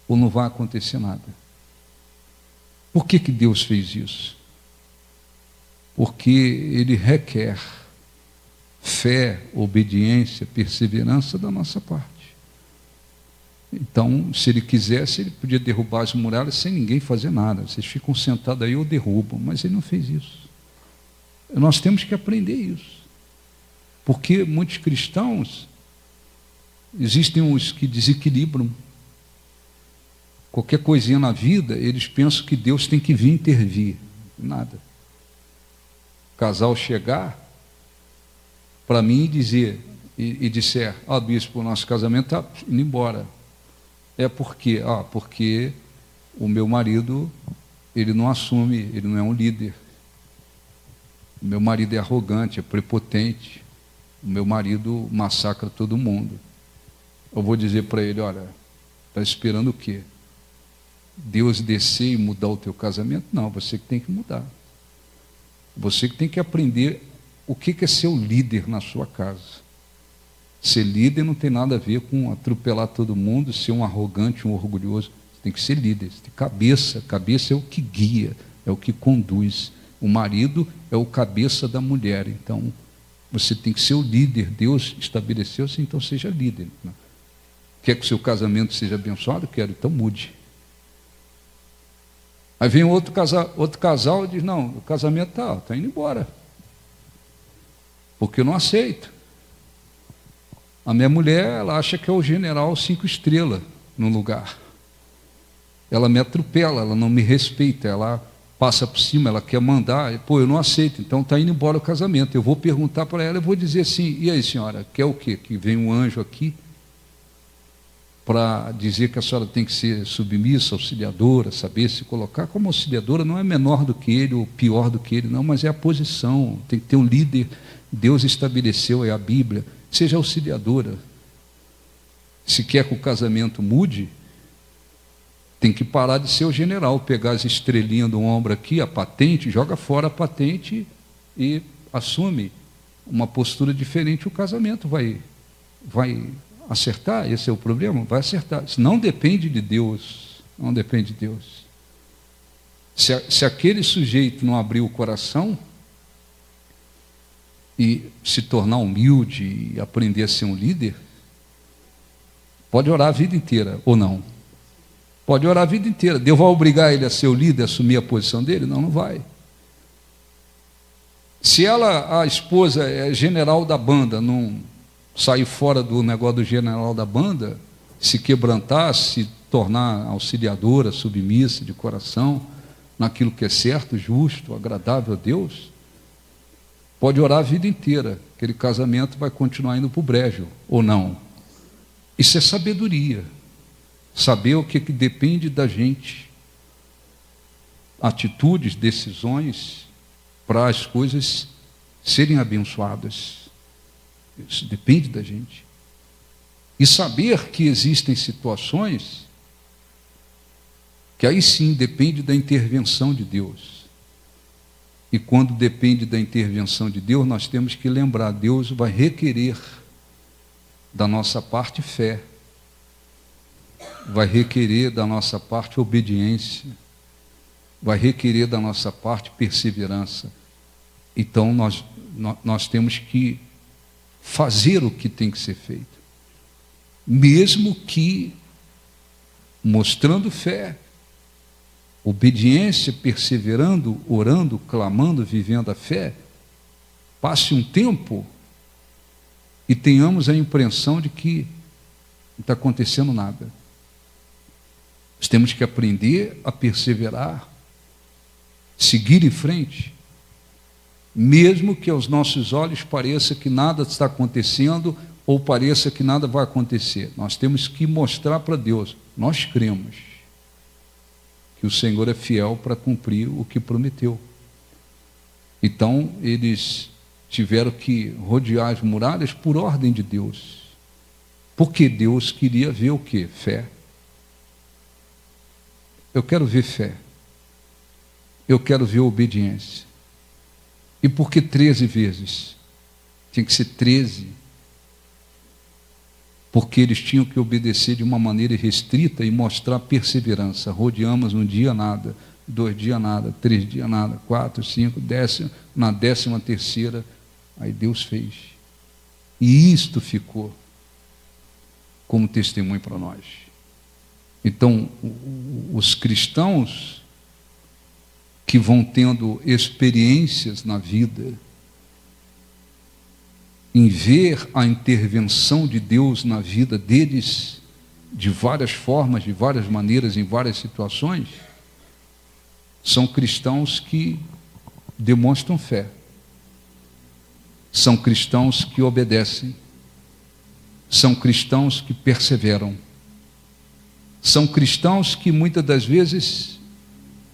ou não vai acontecer nada. Por que Deus fez isso? Porque Ele requer fé, obediência, perseverança da nossa parte. Então, se Ele quisesse, Ele podia derrubar as muralhas sem ninguém fazer nada. Vocês ficam sentados aí ou derrubam, mas Ele não fez isso. Nós temos que aprender isso. Porque muitos cristãos, existem os que desequilibram. Qualquer coisinha na vida, eles pensam que Deus tem que vir intervir. Nada. O casal chegar para mim e dizer, e disser, bispo, o nosso casamento está indo embora. É por quê? Porque o meu marido, ele não assume, ele não é um líder. O meu marido é arrogante, é prepotente. O meu marido massacra todo mundo. Eu vou dizer para ele, olha, está esperando o quê? Deus descer e mudar o teu casamento? Não, você que tem que mudar. Você que tem que aprender o que é ser o líder na sua casa. Ser líder não tem nada a ver com atropelar todo mundo, ser um arrogante, um orgulhoso. Você tem que ser líder, você tem cabeça. Cabeça é o que guia, é o que conduz. o marido é o cabeça da mulher, então você tem que ser o líder. Deus estabeleceu assim, então seja líder. Quer que o seu casamento seja abençoado? Quero, então mude. Aí vem outro casal e diz, não, o casamento está indo embora, porque eu não aceito. A minha mulher, ela acha que é o general 5 estrelas no lugar. Ela me atropela, ela não me respeita, ela passa por cima, ela quer mandar, pô, eu não aceito, então está indo embora o casamento. Eu vou perguntar para ela, eu vou dizer assim, e aí senhora, quer o quê? Que vem um anjo aqui para dizer que a senhora tem que ser submissa, auxiliadora, saber se colocar como auxiliadora, não é menor do que ele ou pior do que ele, não, mas é a posição, tem que ter um líder, Deus estabeleceu, é a Bíblia, seja auxiliadora. Se quer que o casamento mude, tem que parar de ser o general, pegar as estrelinhas do ombro aqui, a patente, joga fora a patente e assume uma postura diferente, o casamento vai acertar. Esse é o problema? Vai acertar. Isso não depende de Deus, não depende de Deus. Se aquele sujeito não abrir o coração e se tornar humilde e aprender a ser um líder, pode orar a vida inteira, ou não. Pode orar a vida inteira. Deus vai obrigar ele a ser o líder, a assumir a posição dele? Não, não vai. Se a esposa é general da banda, não sair fora do negócio do general da banda, se quebrantar, se tornar auxiliadora, submissa de coração, naquilo que é certo, justo, agradável a Deus, pode orar a vida inteira, aquele casamento vai continuar indo para o brejo, ou não. Isso é sabedoria, saber o que depende da gente, atitudes, decisões, para as coisas serem abençoadas. Isso depende da gente. E saber que existem situações que aí sim depende da intervenção de Deus. E quando depende da intervenção de Deus, nós temos que lembrar, Deus vai requerer da nossa parte fé, vai requerer da nossa parte obediência, vai requerer da nossa parte perseverança. Então nós temos que fazer o que tem que ser feito, mesmo que mostrando fé, obediência, perseverando, orando, clamando, vivendo a fé, passe um tempo e tenhamos a impressão de que não está acontecendo nada. Nós temos que aprender a perseverar, seguir em frente, mesmo que aos nossos olhos pareça que nada está acontecendo ou pareça que nada vai acontecer. Nós temos que mostrar para Deus, nós cremos que o Senhor é fiel para cumprir o que prometeu. Então, eles tiveram que rodear as muralhas por ordem de Deus, porque Deus queria ver o quê? Fé. Eu quero ver fé, eu quero ver obediência. E por que 13 vezes? Tinha que ser 13. Porque eles tinham que obedecer de uma maneira restrita e mostrar perseverança. Rodeamos um dia nada, 2 dias nada, 3 dias nada, 4, 5, 10, na 13ª, aí Deus fez. E isto ficou como testemunho para nós. Então, os cristãos que vão tendo experiências na vida, em ver a intervenção de Deus na vida deles, de várias formas, de várias maneiras, em várias situações, são cristãos que demonstram fé, são cristãos que obedecem, são cristãos que perseveram, são cristãos que muitas das vezes,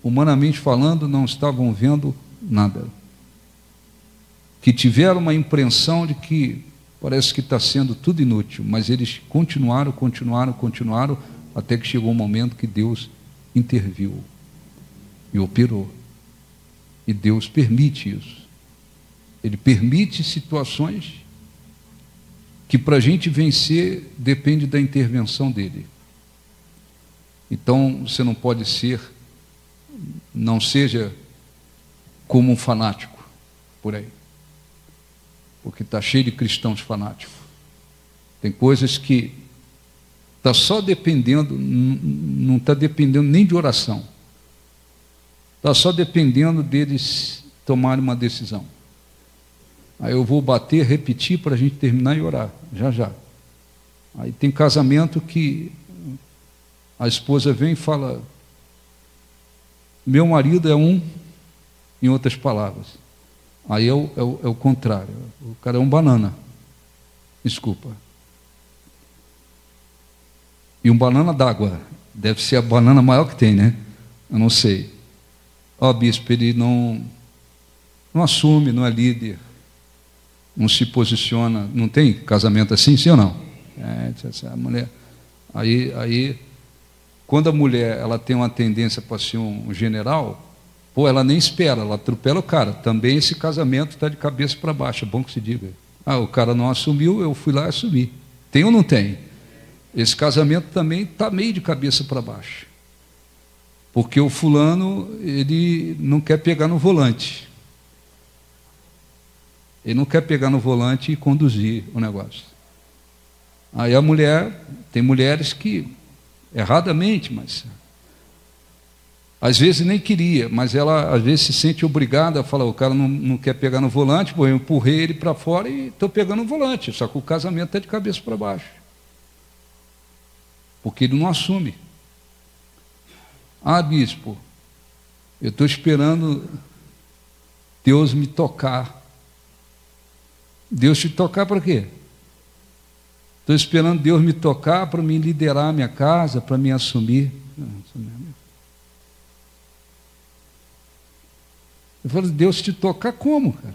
humanamente falando, não estavam vendo nada, que tiveram uma impressão de que parece que está sendo tudo inútil, mas eles continuaram, até que chegou um momento que Deus interviu e operou. E Deus permite isso. Ele permite situações que para a gente vencer depende da intervenção dele. Então você não pode ser, não seja como um fanático por aí, porque está cheio de cristãos fanáticos. Tem coisas que está só dependendo, não está dependendo nem de oração, está só dependendo deles tomarem uma decisão. Aí eu vou bater, repetir para a gente terminar e orar, já já. Aí tem casamento que a esposa vem e fala: meu marido é um, em outras palavras. Aí é o contrário, o cara é um banana, desculpa. E um banana d'água, deve ser a banana maior que tem, né? Eu não sei. Ó, bispo, ele não assume, não é líder, não se posiciona. Não tem casamento assim, sim ou não? A mulher. Aí, quando a mulher ela tem uma tendência para ser um general, pô, ela nem espera, ela atropela o cara. Também esse casamento está de cabeça para baixo, é bom que se diga. Ah, o cara não assumiu, eu fui lá e assumi. Tem ou não tem? Esse casamento também está meio de cabeça para baixo. Porque o fulano, ele não quer pegar no volante. Ele não quer pegar no volante e conduzir o negócio. Aí a mulher, tem mulheres que, erradamente, mas às vezes nem queria, mas ela às vezes se sente obrigada a falar: o cara não quer pegar no volante, pô, eu empurrei ele para fora e estou pegando o volante, só que o casamento está de cabeça para baixo. Porque ele não assume. Ah, bispo, eu estou esperando Deus me tocar. Deus te tocar para quê? Estou esperando Deus me tocar para me liderar a minha casa, para me assumir. Eu falo: Deus te tocar como, cara?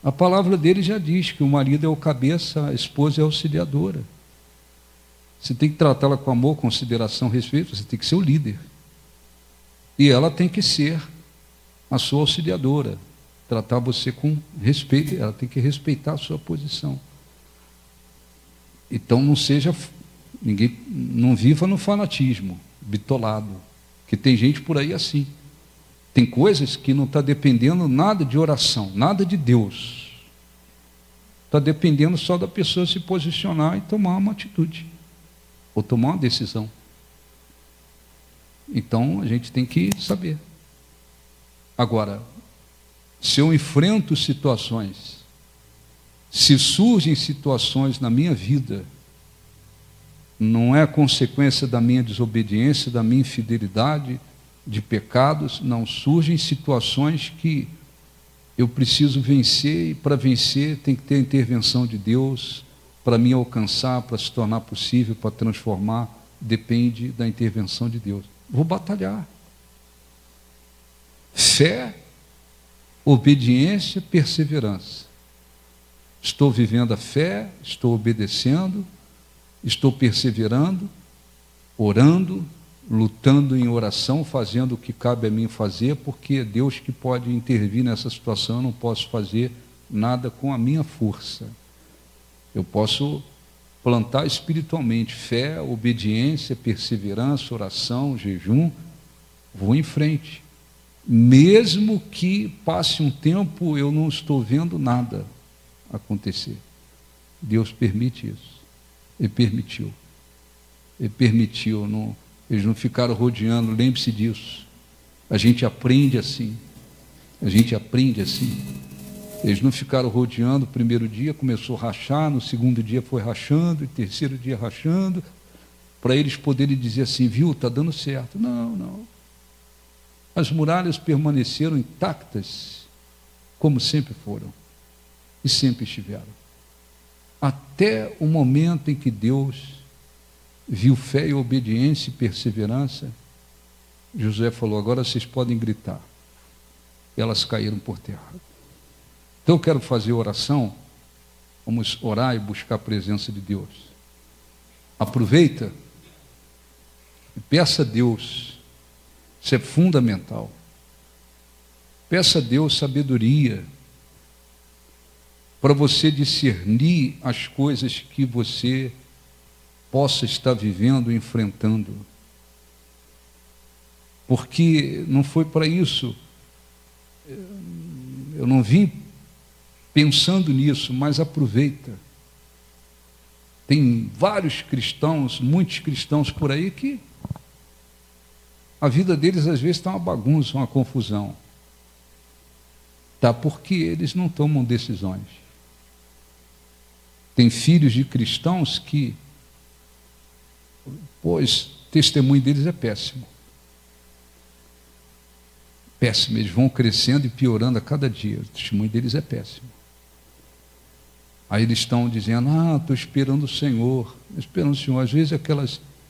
A palavra dele já diz que o marido é o cabeça, a esposa é a auxiliadora. Você tem que tratá-la com amor, consideração, respeito, você tem que ser o líder. E ela tem que ser a sua auxiliadora, tratar você com respeito, ela tem que respeitar a sua posição. Então não viva no fanatismo, bitolado, que tem gente por aí assim. Tem coisas que não está dependendo nada de oração, nada de Deus. Está dependendo só da pessoa se posicionar e tomar uma atitude, ou tomar uma decisão. Então a gente tem que saber. Agora, se eu enfrento situações, se surgem situações na minha vida, não é consequência da minha desobediência, da minha infidelidade, de pecados, não, surgem situações que eu preciso vencer, e para vencer tem que ter a intervenção de Deus, para me alcançar, para se tornar possível, para transformar, depende da intervenção de Deus. Vou batalhar. Fé, obediência, perseverança. Estou vivendo a fé, estou obedecendo, estou perseverando, orando, lutando em oração, fazendo o que cabe a mim fazer, porque é Deus que pode intervir nessa situação. Eu não posso fazer nada com a minha força. Eu posso plantar espiritualmente fé, obediência, perseverança, oração, jejum. Vou em frente. Mesmo que passe um tempo, eu não estou vendo nada acontecer. Deus permite isso. Ele permitiu. Ele permitiu. Eles não ficaram rodeando, lembre-se disso. A gente aprende assim. A gente aprende assim. Eles não ficaram rodeando. O primeiro dia começou a rachar, no segundo dia foi rachando, e terceiro dia rachando, para eles poderem dizer assim: viu, está dando certo. Não, não. As muralhas permaneceram intactas, como sempre foram, e sempre estiveram. Até o momento em que Deus viu fé e obediência e perseverança, José falou: agora vocês podem gritar. Elas caíram por terra. Então eu quero fazer oração, vamos orar e buscar a presença de Deus. Aproveita e peça a Deus, isso é fundamental. Peça a Deus sabedoria para você discernir as coisas que você possa estar vivendo, enfrentando. Porque não foi para isso eu não vim pensando nisso, mas aproveita. Tem vários cristãos, muitos cristãos por aí que a vida deles às vezes está uma bagunça, uma confusão. Tá, porque eles não tomam decisões. Tem filhos de cristãos que, pois, o testemunho deles é péssimo. Péssimo, eles vão crescendo e piorando a cada dia. O testemunho deles é péssimo. Aí eles estão dizendo, estou esperando o Senhor. Esperando o Senhor. Às vezes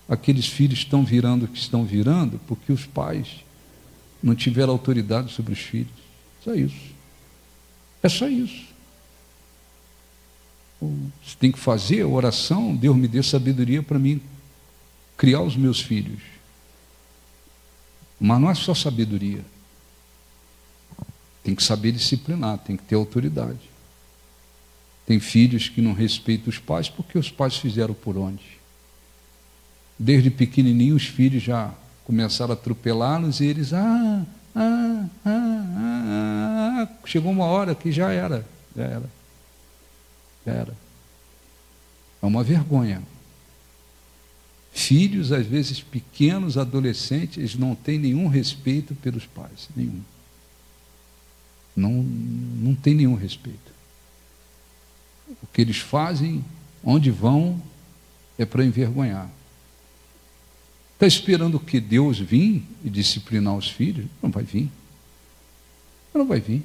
aqueles filhos estão virando o que estão virando porque os pais não tiveram autoridade sobre os filhos. Só isso. É só isso. Você tem que fazer a oração, Deus me dê sabedoria para mim criar os meus filhos. Mas não é só sabedoria. Tem que saber disciplinar, tem que ter autoridade. Tem filhos que não respeitam os pais porque os pais fizeram por onde. Desde pequenininho os filhos já começaram a atropelá-los e eles, chegou uma hora que já era. É uma vergonha. Filhos, às vezes pequenos, adolescentes, eles não têm nenhum respeito pelos pais, nenhum. Não tem nenhum respeito. O que eles fazem, onde vão, é para envergonhar. Está esperando que Deus vir e disciplinar os filhos? Não vai vir. Não vai vir.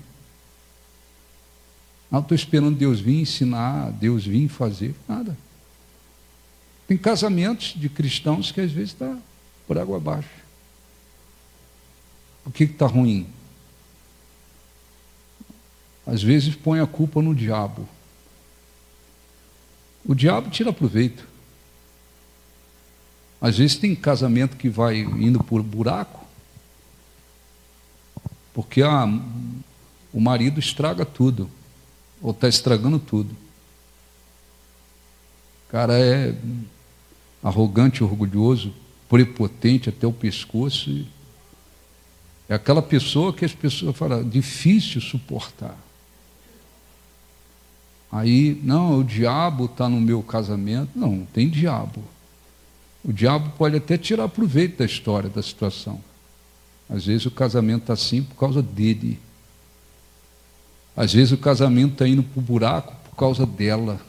Estou esperando Deus vir ensinar, Deus vir fazer. Nada. Tem casamentos de cristãos que às vezes está por água abaixo. Por que está ruim? Às vezes põe a culpa no diabo. O diabo tira proveito. Às vezes tem casamento que vai indo por buraco, porque o marido estraga tudo, ou está estragando tudo. O cara é arrogante, orgulhoso, prepotente até o pescoço. É aquela pessoa que as pessoas falam, difícil suportar. Aí, não, o diabo está no meu casamento. Não tem diabo. O diabo pode até tirar proveito da história, da situação. Às vezes o casamento está assim por causa dele. Às vezes o casamento está indo para o buraco por causa dela.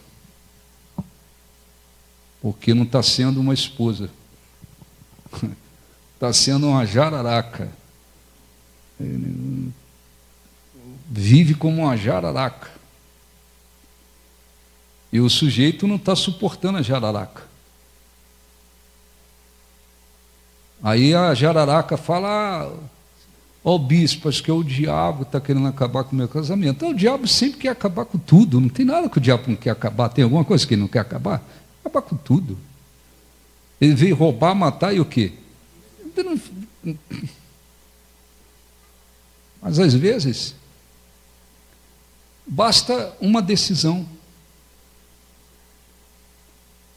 Porque não está sendo uma esposa. Está sendo uma jararaca. Vive como uma jararaca. E o sujeito não está suportando a jararaca. Aí a jararaca fala, bispo, acho que é o diabo que está querendo acabar com o meu casamento. Então, o diabo sempre quer acabar com tudo. Não tem nada que o diabo não quer acabar. Tem alguma coisa que ele não quer acabar? Acabar com tudo. Ele veio roubar, matar e o quê? Mas às vezes basta uma decisão.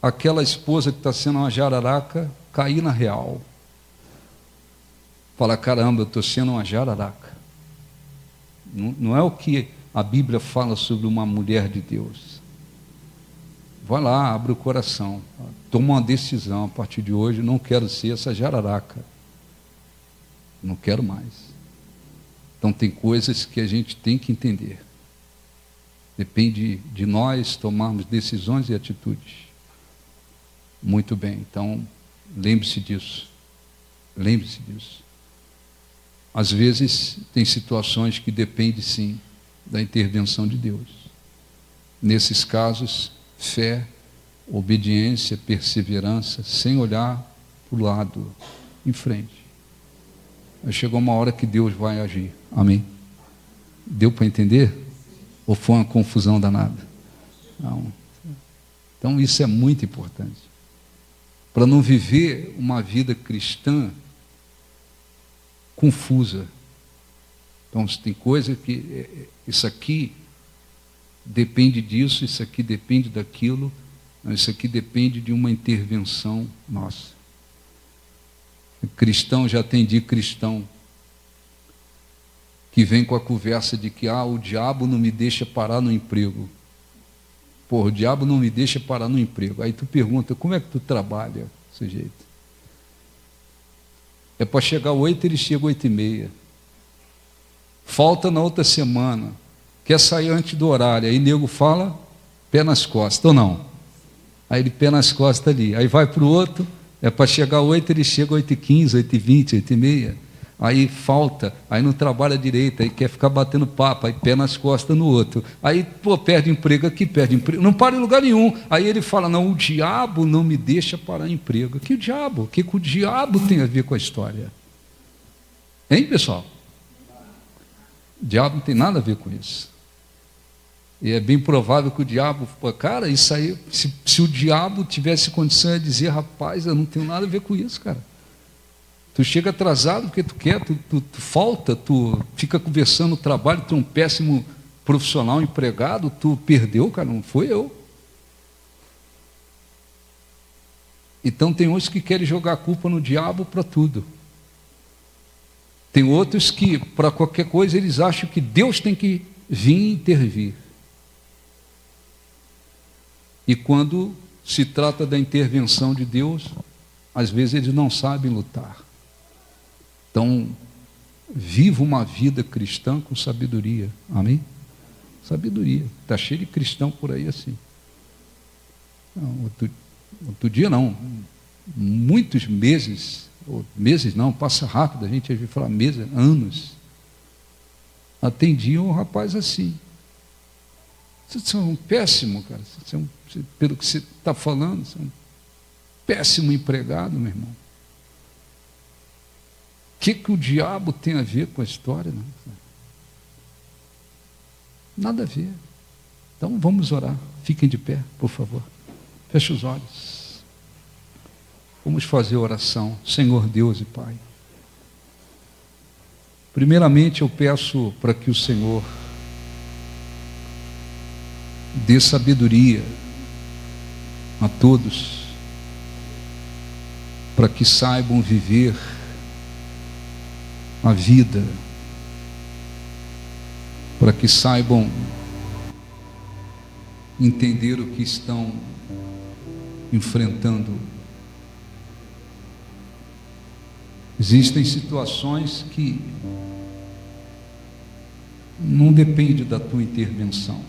Aquela esposa que está sendo uma jararaca cair na real. Fala, caramba, eu estou sendo uma jararaca. Não é o que a Bíblia fala sobre uma mulher de Deus. Vai lá, abre o coração, toma uma decisão, a partir de hoje não quero ser essa jararaca. Não quero mais. Então tem coisas que a gente tem que entender. Depende de nós tomarmos decisões e atitudes. Muito bem, então lembre-se disso. Lembre-se disso. Às vezes tem situações que dependem sim da intervenção de Deus. Nesses casos, fé, obediência, perseverança, sem olhar para o lado, em frente. Aí chegou uma hora que Deus vai agir. Amém? Deu para entender? Ou foi uma confusão danada? Não. Então isso é muito importante. Para não viver uma vida cristã confusa. Então, tem coisa que isso aqui depende disso, isso aqui depende daquilo, isso aqui depende de uma intervenção nossa. Cristão, já atendi cristão que vem com a conversa de que o diabo não me deixa parar no emprego. Pô, o diabo não me deixa parar no emprego. Aí tu pergunta, como é que tu trabalha, sujeito? É para chegar 8, ele chega 8h30. Falta na outra semana. Quer sair antes do horário. Aí nego fala, pé nas costas, ou não? Aí ele pé nas costas ali. Aí vai para o outro, é para chegar 8, ele chega 8h15, 8h20, 8h30. Aí falta, aí não trabalha direito, aí quer ficar batendo papo, aí pé nas costas no outro. Aí, perde emprego aqui, perde emprego, não para em lugar nenhum. Aí ele fala, não, o diabo não me deixa parar em emprego. Que diabo? O que o diabo tem a ver com a história? Hein, pessoal? O diabo não tem nada a ver com isso. E é bem provável que o diabo, cara, isso aí, se o diabo tivesse condição de dizer, rapaz, eu não tenho nada a ver com isso, cara. Tu chega atrasado porque tu quer, tu falta, tu fica conversando no trabalho, tu é um péssimo profissional, empregado, tu perdeu, cara, não foi eu. Então tem uns que querem jogar a culpa no diabo para tudo. Tem outros que, para qualquer coisa, eles acham que Deus tem que vir intervir. E quando se trata da intervenção de Deus, às vezes eles não sabem lutar. Então, viva uma vida cristã com sabedoria. Amém? Sabedoria. Está cheio de cristão por aí assim. Outro dia não. Muitos meses, ou meses não, passa rápido, a gente às vezes fala meses, anos. Atendiam um rapaz assim. Você é um péssimo, cara. Pelo que você está falando, você é um péssimo empregado, meu irmão. O que o diabo tem a ver com a história? Não? Nada a ver. Então vamos orar. Fiquem de pé, por favor. Feche os olhos. Vamos fazer oração. Senhor Deus e Pai. Primeiramente eu peço para que o Senhor dê sabedoria a todos, para que saibam viver a vida, para que saibam entender o que estão enfrentando. Existem situações que não depende da tua intervenção,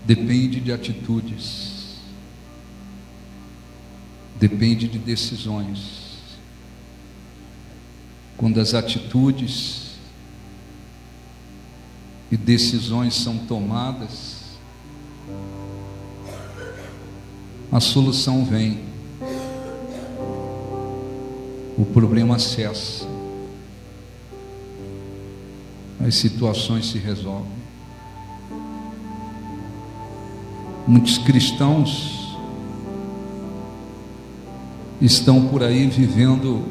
depende de atitudes, depende de decisões. Quando as atitudes e decisões são tomadas, a solução vem, o problema cessa, as situações se resolvem. Muitos cristãos estão por aí vivendo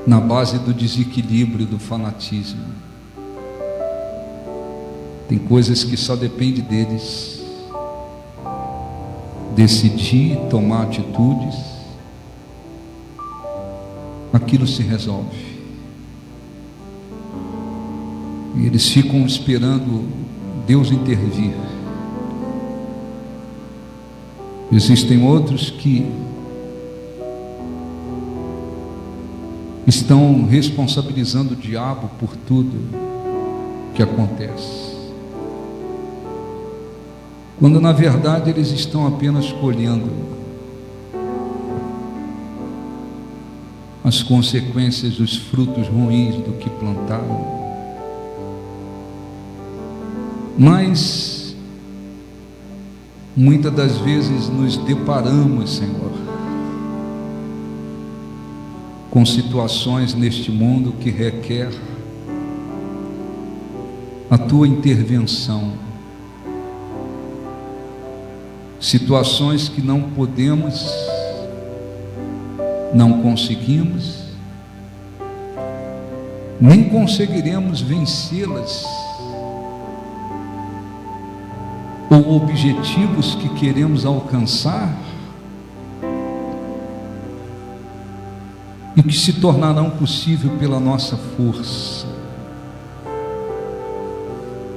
na base do desequilíbrio, do fanatismo. Tem coisas que só depende deles decidir, tomar atitudes, aquilo se resolve. E eles ficam esperando Deus intervir. Existem outros que estão responsabilizando o diabo por tudo que acontece, quando na verdade eles estão apenas colhendo as consequências dos frutos ruins do que plantaram. Mas muitas das vezes nos deparamos, Senhor, com situações neste mundo que requer a tua intervenção, situações que não podemos, não conseguimos, nem conseguiremos vencê-las, ou objetivos que queremos alcançar e que se tornarão possível pela nossa força.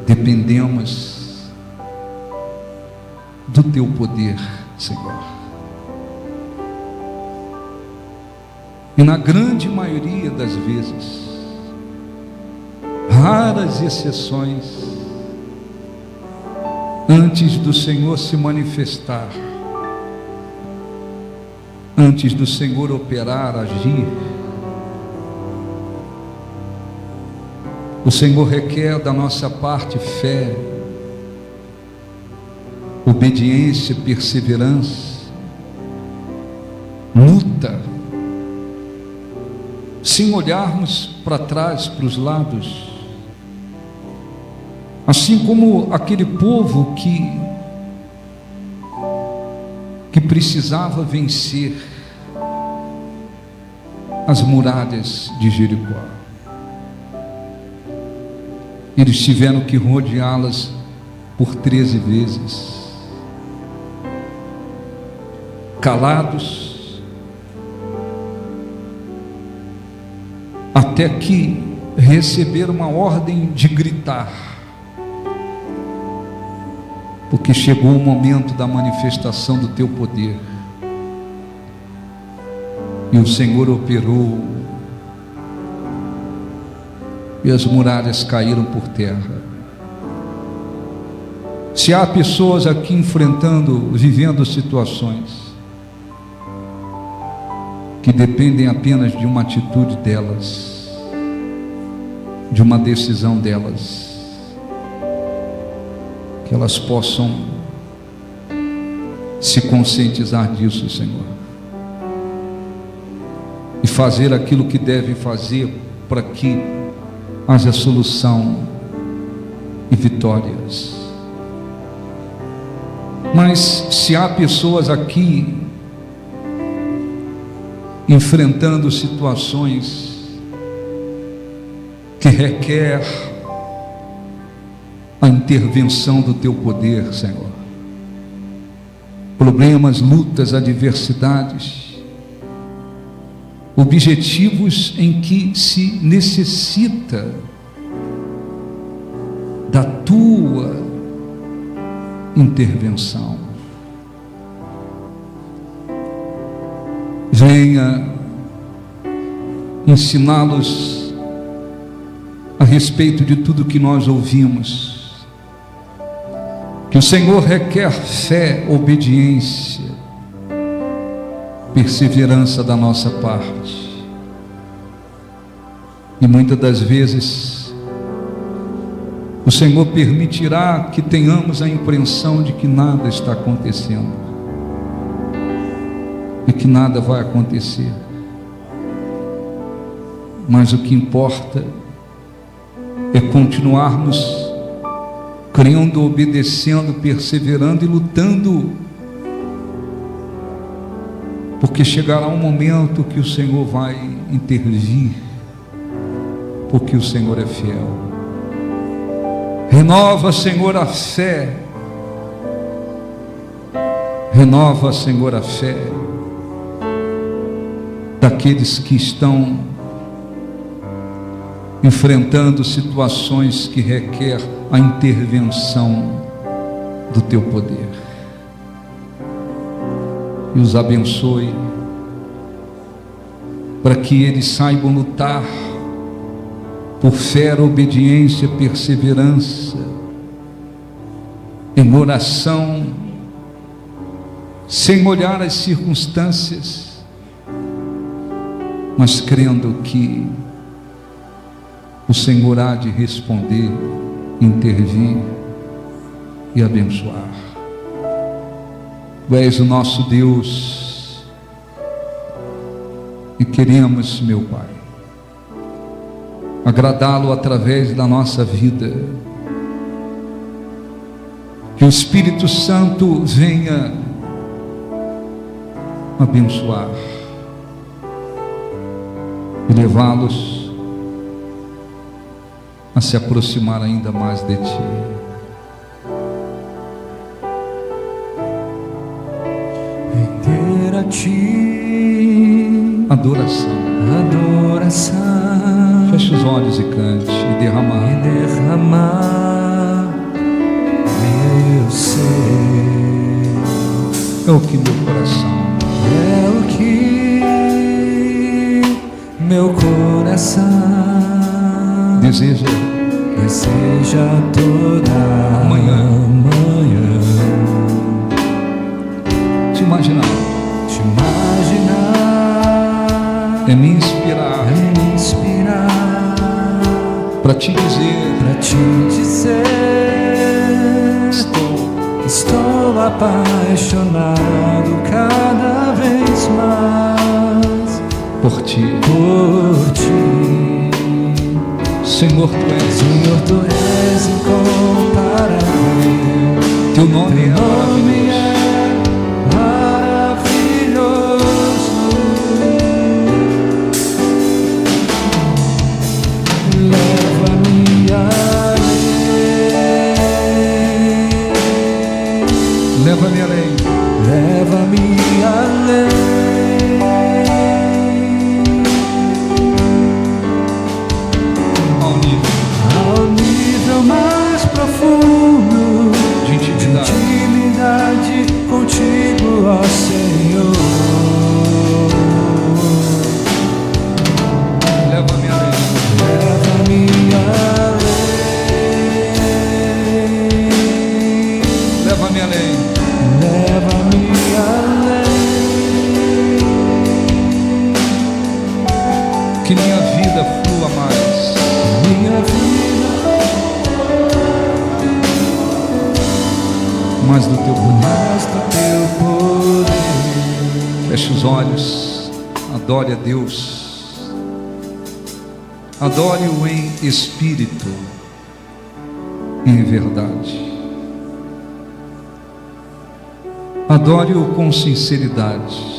Dependemos do teu poder, Senhor. E na grande maioria das vezes, raras exceções, antes do Senhor se manifestar, antes do Senhor operar, agir, o Senhor requer da nossa parte fé, obediência, perseverança, luta, sem olharmos para trás, para os lados, assim como aquele povo que precisava vencer as muralhas de Jericó. Eles tiveram que rodeá-las por 13 vezes, calados, até que receberam uma ordem de gritar, porque chegou o momento da manifestação do teu poder, e o Senhor operou, e as muralhas caíram por terra. Se há pessoas aqui vivendo situações que dependem apenas de uma atitude delas, de uma decisão delas, que elas possam se conscientizar disso, Senhor, e fazer aquilo que devem fazer para que haja solução e vitórias. Mas se há pessoas aqui enfrentando situações que requer a intervenção do teu poder, Senhor, problemas, lutas, adversidades, objetivos em que se necessita da tua intervenção. Venha ensiná-los a respeito de tudo que nós ouvimos, que o Senhor requer fé, obediência, perseverança da nossa parte, e muitas das vezes o Senhor permitirá que tenhamos a impressão de que nada está acontecendo e que nada vai acontecer, mas o que importa é continuarmos crendo, obedecendo, perseverando e lutando, porque chegará um momento que o Senhor vai intervir, porque o Senhor é fiel. Renova, Senhor, a fé, renova, Senhor, a fé daqueles que estão enfrentando situações que requer a intervenção do teu poder. E os abençoe, para que eles saibam lutar por fé, obediência, perseverança, em oração, sem olhar as circunstâncias, mas crendo que o Senhor há de responder, intervir e abençoar. Tu és o nosso Deus e queremos, meu Pai, agradá-lo através da nossa vida. Que o Espírito Santo venha abençoar e levá-los a se aproximar ainda mais de Ti. Render a Ti adoração, adoração. Feche os olhos e cante e derramar. E derramar meu ser. É o que meu coração, É o que meu coração deseja toda manhã. Te imaginar, é me inspirar para te dizer, estou apaixonado cada vez mais por ti. Senhor, tu és incomparável. Teu nome é maravilhoso. Leva-me além. Leva-me além. Leva-me além. Ao nível mais profundo de intimidade contigo, ó Senhor. Leva-me além. Leva-me além. Leva-me além. Leva-me além. Que minha vida flua mais. Minha vida mais do teu poder. mais do teu poder. Feche os olhos, adore a Deus, adore-o em espírito e em verdade, adore-o com sinceridade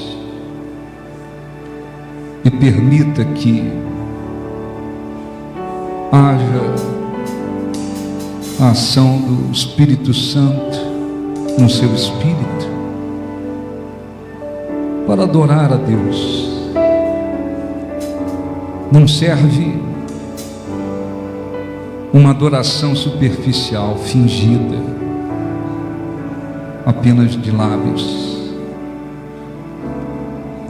e permita que haja a ação do Espírito Santo no seu espírito para adorar a Deus. Não serve uma adoração superficial, fingida, apenas de lábios.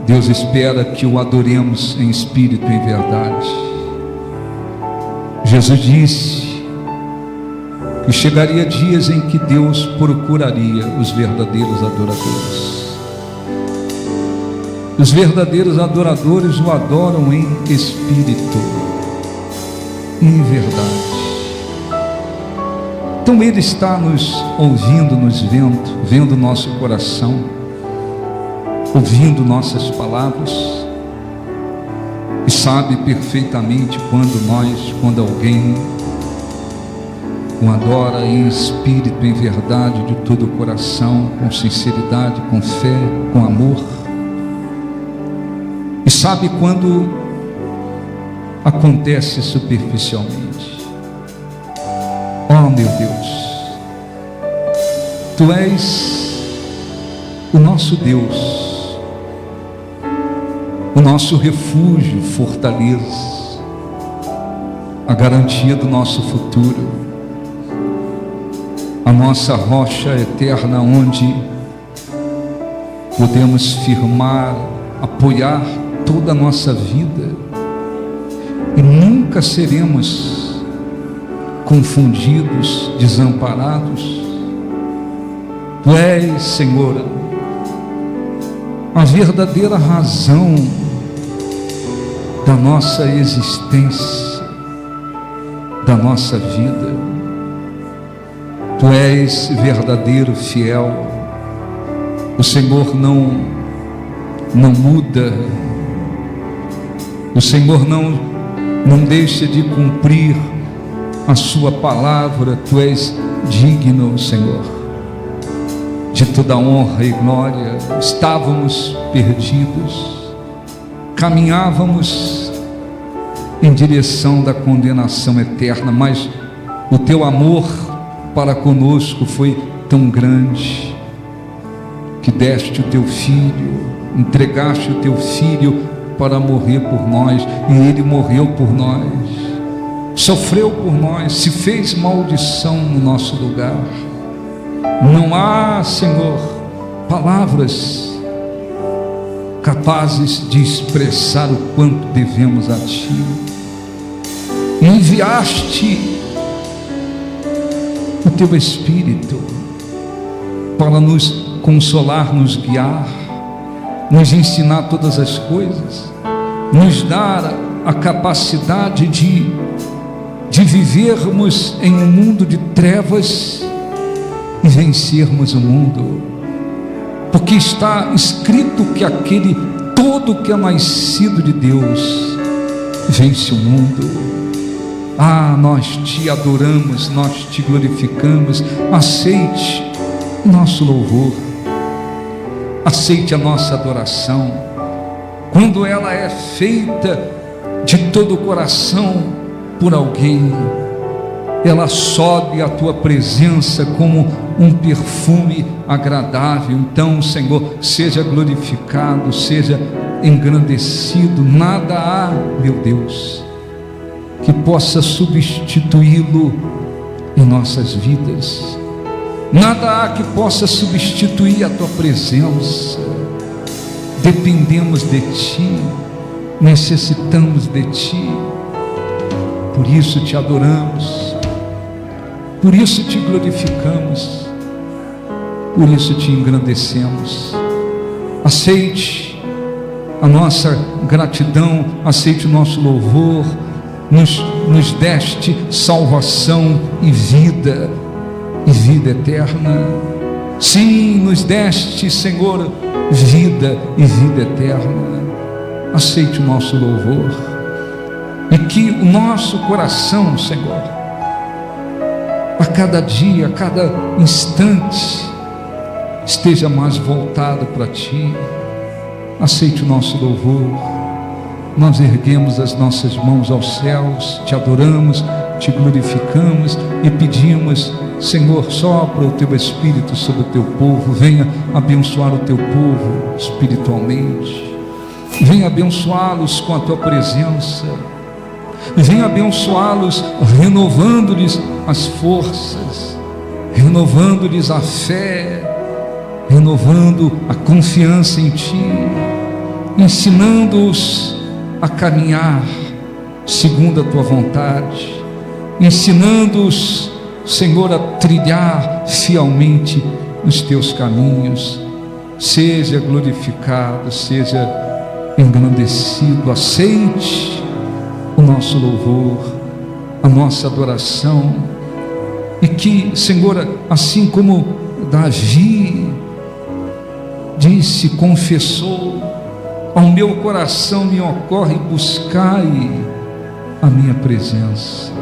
Deus espera que o adoremos em espírito e em verdade. Jesus disse que chegaria dias em que Deus procuraria os verdadeiros adoradores. Os verdadeiros adoradores o adoram em espírito e em verdade. Então Ele está nos ouvindo, nos vendo nosso coração, ouvindo nossas palavras, e sabe perfeitamente quando alguém o adora em espírito, em verdade, de todo o coração, com sinceridade, com fé, com amor. E sabe quando acontece superficialmente. Oh meu Deus, Tu és o nosso Deus, o nosso refúgio, fortaleza, a garantia do nosso futuro, a nossa rocha eterna onde podemos firmar, apoiar toda a nossa vida e nunca seremos confundidos, desamparados. Tu és, Senhor, a verdadeira razão da nossa existência, da nossa vida. Tu és verdadeiro, fiel. O Senhor não muda. O Senhor não deixa de cumprir a sua palavra. Tu és digno, Senhor, de toda honra e glória. Estávamos perdidos, caminhávamos em direção da condenação eterna, mas o teu amor para conosco foi tão grande que deste o teu filho, entregaste o teu filho para morrer por nós, e Ele morreu por nós, sofreu por nós, se fez maldição no nosso lugar. Não há, Senhor, palavras capazes de expressar o quanto devemos a Ti. Enviaste o Teu Espírito para nos consolar, nos guiar, nos ensinar todas as coisas, nos dar a capacidade de vivermos em um mundo de trevas e vencermos o mundo, porque está escrito que aquele todo que é nascido de Deus vence o mundo. Nós Te adoramos, nós Te glorificamos. Aceite o nosso louvor, aceite a nossa adoração, quando ela é feita de todo o coração por alguém, ela sobe à Tua presença como um perfume agradável. Então, Senhor, seja glorificado, seja engrandecido. Nada há, meu Deus, que possa substituí-lo em nossas vidas. Nada há que possa substituir a Tua presença. Dependemos de Ti, necessitamos de Ti. Por isso Te adoramos, por isso Te glorificamos, por isso Te engrandecemos. Aceite a nossa gratidão, aceite o nosso louvor. Nos deste salvação e vida eterna. Sim, nos deste, Senhor, vida e vida eterna. Aceite o nosso louvor, e que o nosso coração, Senhor, a cada dia, a cada instante, esteja mais voltado para Ti. Aceite o nosso louvor. Nós erguemos as nossas mãos aos céus, Te adoramos, Te glorificamos e pedimos, Senhor, sopra o Teu Espírito sobre o Teu povo. Venha abençoar o Teu povo espiritualmente, venha abençoá-los com a Tua presença, venha abençoá-los renovando-lhes as forças, renovando-lhes a fé, renovando a confiança em Ti, ensinando-os a caminhar segundo a Tua vontade, ensinando-os, Senhor, a trilhar fielmente os Teus caminhos. Seja glorificado, seja engrandecido. Aceite o nosso louvor, a nossa adoração, e que, Senhor, assim como Davi disse, confessou: ao meu coração me ocorre, buscai a minha presença,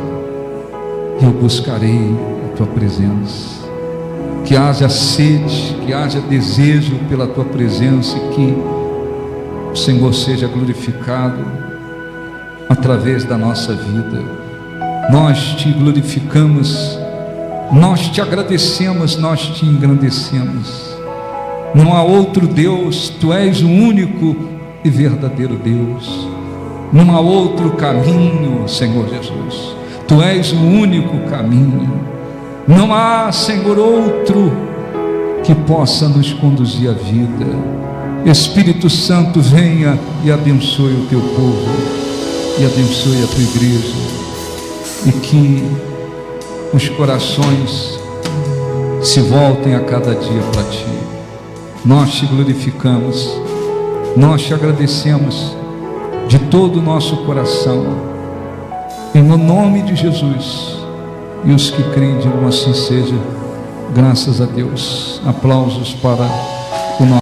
e eu buscarei a Tua presença. Que haja sede, que haja desejo pela Tua presença, e que o Senhor seja glorificado através da nossa vida. Nós Te glorificamos, nós Te agradecemos, nós Te engrandecemos. Não há outro Deus, Tu és o único e verdadeiro Deus. Não há outro caminho, Senhor Jesus. Tu és o único caminho. Não há, Senhor, outro que possa nos conduzir à vida. Espírito Santo, venha e abençoe o Teu povo, e abençoe a Tua igreja, e que os corações se voltem a cada dia para Ti. Nós Te glorificamos, nós Te agradecemos de todo o nosso coração, em nome de Jesus. E os que creem digam assim seja. Graças a Deus. Aplausos para o nosso